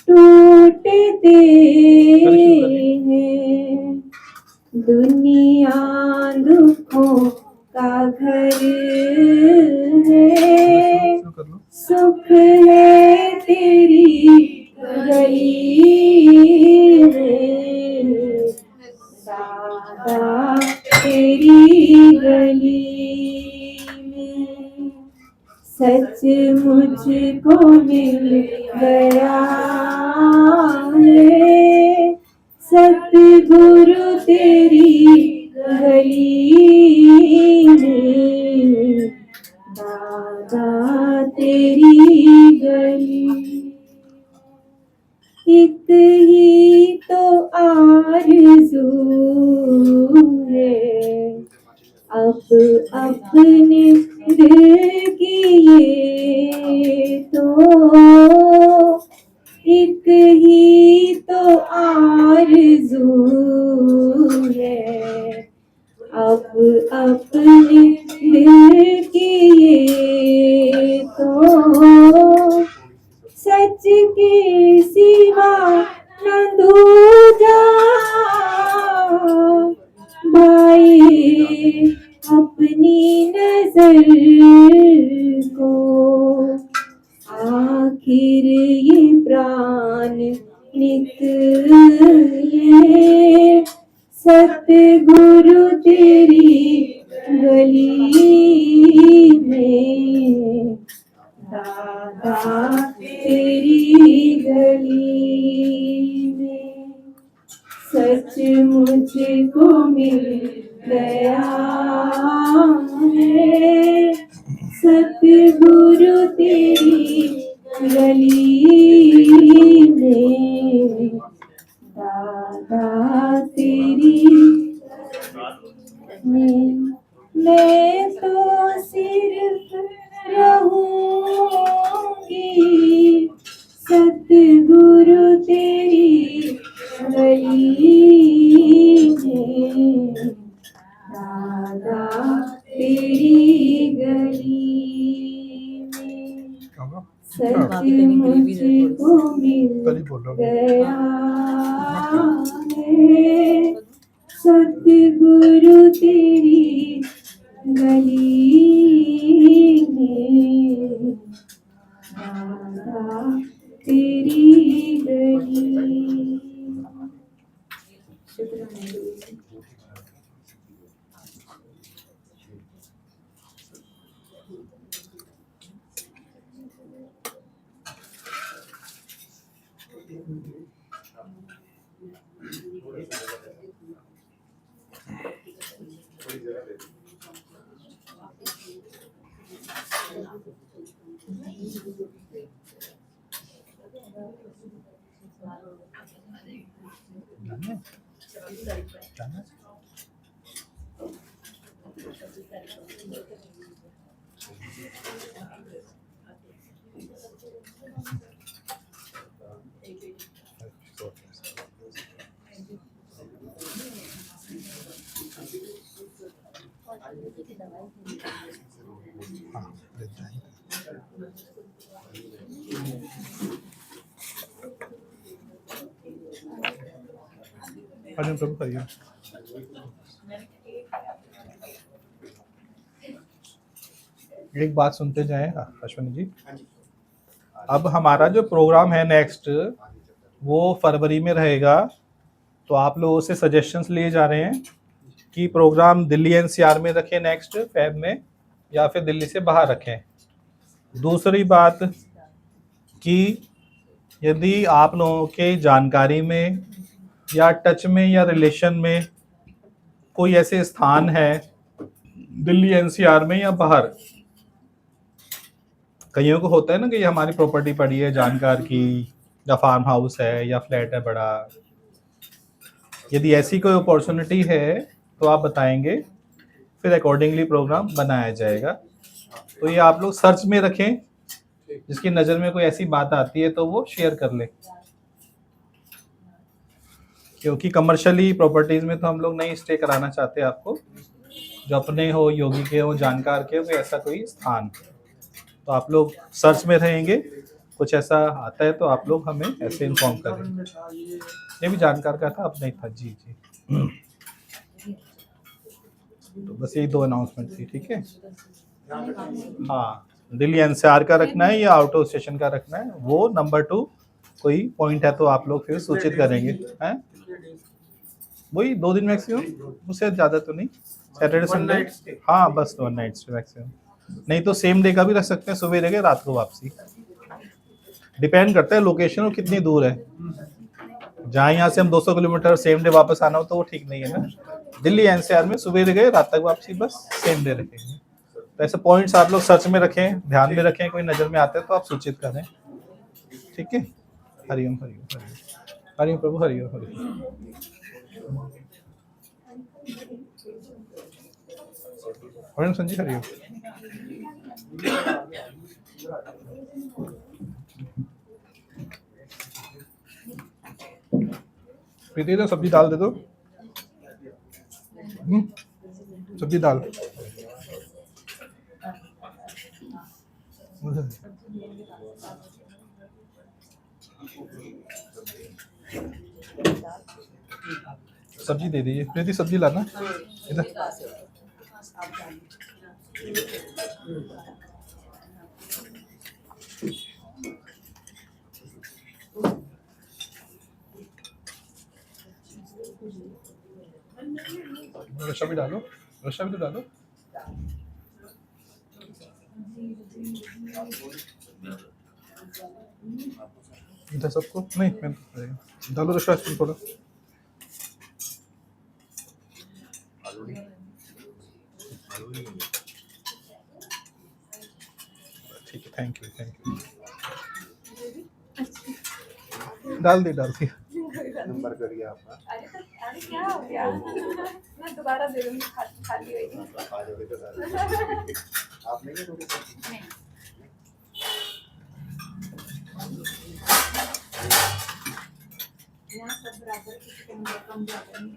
टूटते हैं, दुनिया दुखों का घर है, सुख है तेरी गली में, दादा तेरी गली में, सचमुच को मिल गया है, सतगुरु तेरी गली में, दादा तेरी गली। एक ही तो आरज़ू है अब अपने दिल की ये तो एक ही तो आरज़ू है। अब अपने दिल की ये तो सच के सिवा न दूजा भाई अपनी नजर को आखिर ये प्राण निकले सतगुरु तेरी गली में, दादा तेरी गली में सच मुझको मिल गया है। सतगुरु तेरी गली में, दादा तेरी में मैं तो सिर्फ रहूंगी सतगुरु तेरी गली में, दादा तेरी गली में सच मुझको मिल गया है। सतगुरु तेरी गली में, दादा तेरी गली। शुक्रिया। एक बात सुनते जाएं अश्विनी जी। अब हमारा जो प्रोग्राम है नेक्स्ट वो फरवरी में रहेगा, तो आप लोगों से सजेशंस लिए जा रहे हैं कि प्रोग्राम दिल्ली एनसीआर में रखें नेक्स्ट फेब में या फिर दिल्ली से बाहर रखें। दूसरी बात कि यदि आप लोगों के जानकारी में या टच में या रिलेशन में कोई ऐसे स्थान है दिल्ली एनसीआर में या बाहर, कईयों को होता है ना कि हमारी प्रॉपर्टी पड़ी है जानकार की, या फार्म हाउस है या फ्लैट है बड़ा, यदि ऐसी कोई अपॉर्चुनिटी है तो आप बताएंगे, फिर अकॉर्डिंगली प्रोग्राम बनाया जाएगा। तो ये आप लोग सर्च में रखें, जिसकी नज़र में कोई ऐसी बात आती है तो वो शेयर कर ले, क्योंकि कमर्शियली प्रॉपर्टीज में तो हम लोग नहीं स्टे कराना चाहते आपको, जो अपने हो, योगी के हो, जानकार के हो, ऐसा कोई स्थान। तो आप लोग सर्च में रहेंगे, कुछ ऐसा आता है तो आप लोग हमें ऐसे इन्फॉर्म करें। ये भी जानकार का था, अब नहीं था। जी जी, तो बस यही 2 अनाउंसमेंट थी। ठीक है, हाँ, दिल्ली एनसीआर का रखना है या आउट ऑफ स्टेशन का रखना है, वो नंबर 2 कोई पॉइंट है तो आप लोग फिर सूचित करेंगे। हैं वही 2 दिन मैक्सिमम, उससे ज़्यादा तो नहीं। सैटरडे संडे, हाँ बस 1 नाइट स्टे मैक्सिमम। नहीं तो सेम डे का भी रख सकते हैं, सुबह रह गए रात को वापसी। डिपेंड करता है लोकेशन और कितनी दूर है। जहाँ यहाँ से हम 200 किलोमीटर सेम डे वापस आना हो तो वो ठीक नहीं है ना। दिल्ली एनसीआर में सुबह रह गए रात तक वापसी, बस सेम डे रखेंगे। तो ऐसे पॉइंट्स आप लोग सर्च में रखें, ध्यान में रखें, कोई नज़र में आते हैं तो आप सूचित करें। ठीक है, हरिओम हरिओम हरिओम हरिओम प्रभु हरिओम हरिओम। और संजी हरिओम। प्रीति तो सब्जी दाल दे दो। सब्जी दाल। सब्जी दे दीजिए प्रीति, सब्जी लाना इधर। रसा भी डालो, रसा भी तो डालो। इधर सबको नहीं, मैं डालो रसा इसमें थोड़ा। ठीक है, थैंक यू थैंक यू। डाल दी नंबर करिए आपका। अरे क्या हो गया? मैं दोबारा दे दूंगी, खाली होगी। आप नहीं दोगे? यहाँ सब बराबर, किसी को कम बराबर नहीं।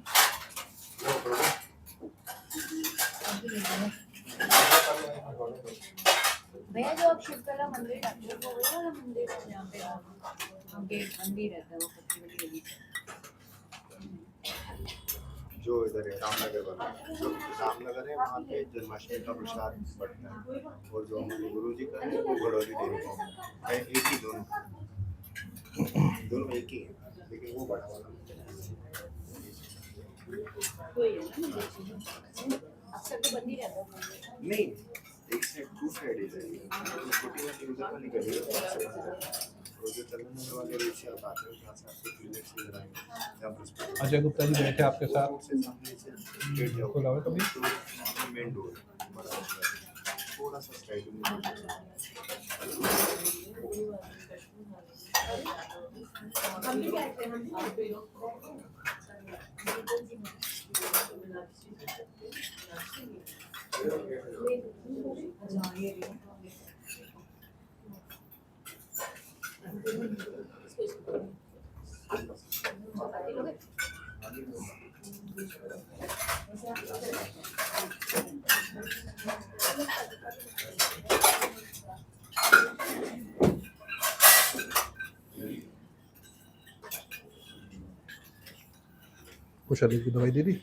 भैया जो आप शिवकला मंदिर जाते हो वो वाला मंदिर है जहाँ पे गेट मंदिर रहता है, वो सबसे बड़ी गली। जो इधर है रामनगर वाला, जो रामनगर है वहाँ पे जन्माष्टमी का प्रसाद बढ़ता है, और जो हमारे गुरु जी का है वो बड़ौदी डेयरी फार्म है। एक ही दोनों एक ही है, लेकिन वो बड़ा वाला अक्सर तो बंद ही रहता है। नहीं, एक साइड टू साइड है, छोटी मोटी यूजर का निकल गया। और जो चलने वाले रेशे आप आते हैं जहाँ से आपको क्लिनिक से लगाएंगे, जहाँ पर अजय गुप्ता जी बैठे आपके साथ। से सामने से गेट जाओ, खोला हुआ कभी? मेन डोर बड़ा थोड़ा सा स्टाइल में। हम भी कहते हैं कुशल की दवाई दे दी।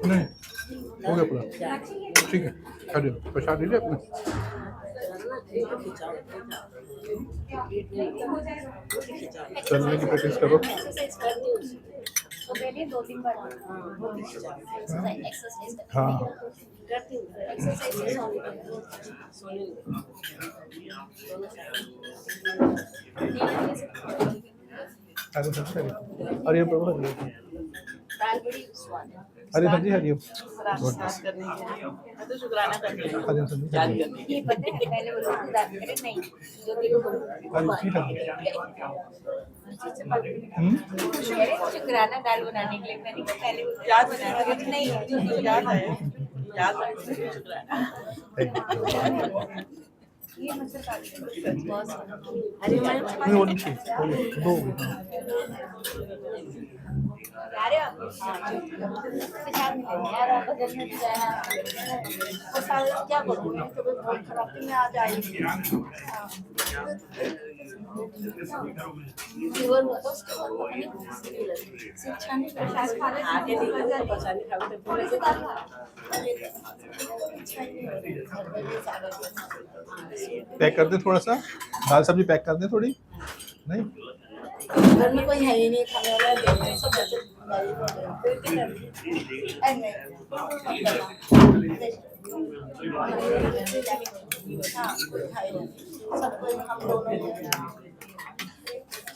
नहीं हो गया पूरा, ठीक है। प्रसाद लीजिए अपने। चलने की प्रैक्टिस करो। तो पहले 2-3 बार एक्सरसाइज हाँ करती हूँ। एक्सरसाइज हरिओम प्रभु हरिओम। दाल बड़ी स्वाद है। हरि संजी हरिओम। तो शुक्राना करते हैं। हरि संजी हरिओम। ये पता है पहले वो लोग दाल करे नहीं, जो देखो शुक्राना दाल बनाने के लिए मैंने कहा पहले वो याद बनाया नहीं, याद है, याद है शुक्राना। ये मच्छर काट बहुत अरे मैं नहीं वो नीचे दो यार आप प्रसाद मिलेंगे यार, आप बदल में जाना वो साल क्या करूँगी तो बहुत खराब में आ जाएगी। फीवर हुआ तो उसके बाद पता नहीं शिक्षा नहीं प्रसाद खाने आगे निकल जाए परेशानी खाओ तो पूरे से पैक कर दे थोड़ा सा, दाल सब्जी पैक कर दे थोड़ी। नहीं घर में कोई है ही नहीं खाने वाला, देखने सब बच्चे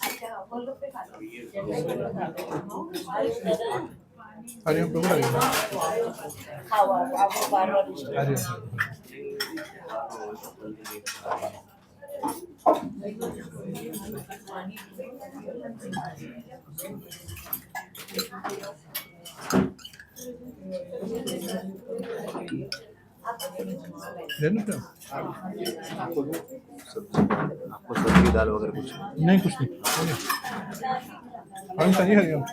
अच्छा वो लोग पे खा लो। हरिओम प्रभु हरिओम खाओ आप बार बार हरिओम ले लो क्या? आपको सब्जी दाल वगैरह कुछ नहीं कुछ नहीं हम चाहिए हरिओम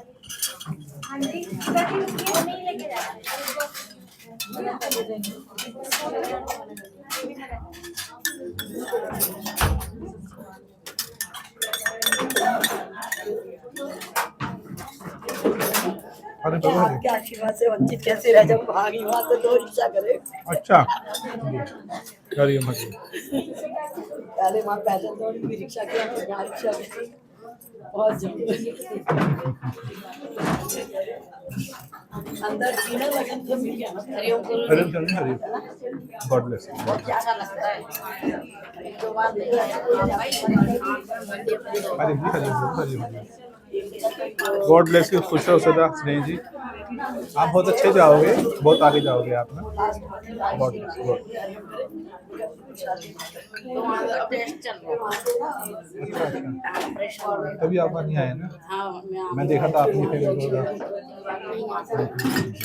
हरिओम प्रभु हरिओम क्या आशीर्वाद से वंचित कैसे रह जब भागी वहां से 2 रिक्शा करे अच्छा हरिओम हरिओम पहले वहां पैदल दौड़ी भी रिक्शा किया फिर यहाँ रिक्शा की बहुत जल्दी अंदर जीना लगन तो मिल गया ना हरिओम गुरु हरिओम चलिए हरिओम गॉड ब्लेस यू क्या अच्छा लगता है एक दो बार नहीं आया Hariom ji Hariom Hariom God bless you खुश रहो सदा स्नेह जी आप बहुत अच्छे जाओगे बहुत आगे जाओगे आप ना गॉड ब्लेस गॉड तो वहाँ का टेस्ट चल रहा अच्छा अच्छा प्रेशर तभी आप नहीं आए ना हाँ मैं देखा था आपने फिर नहीं आता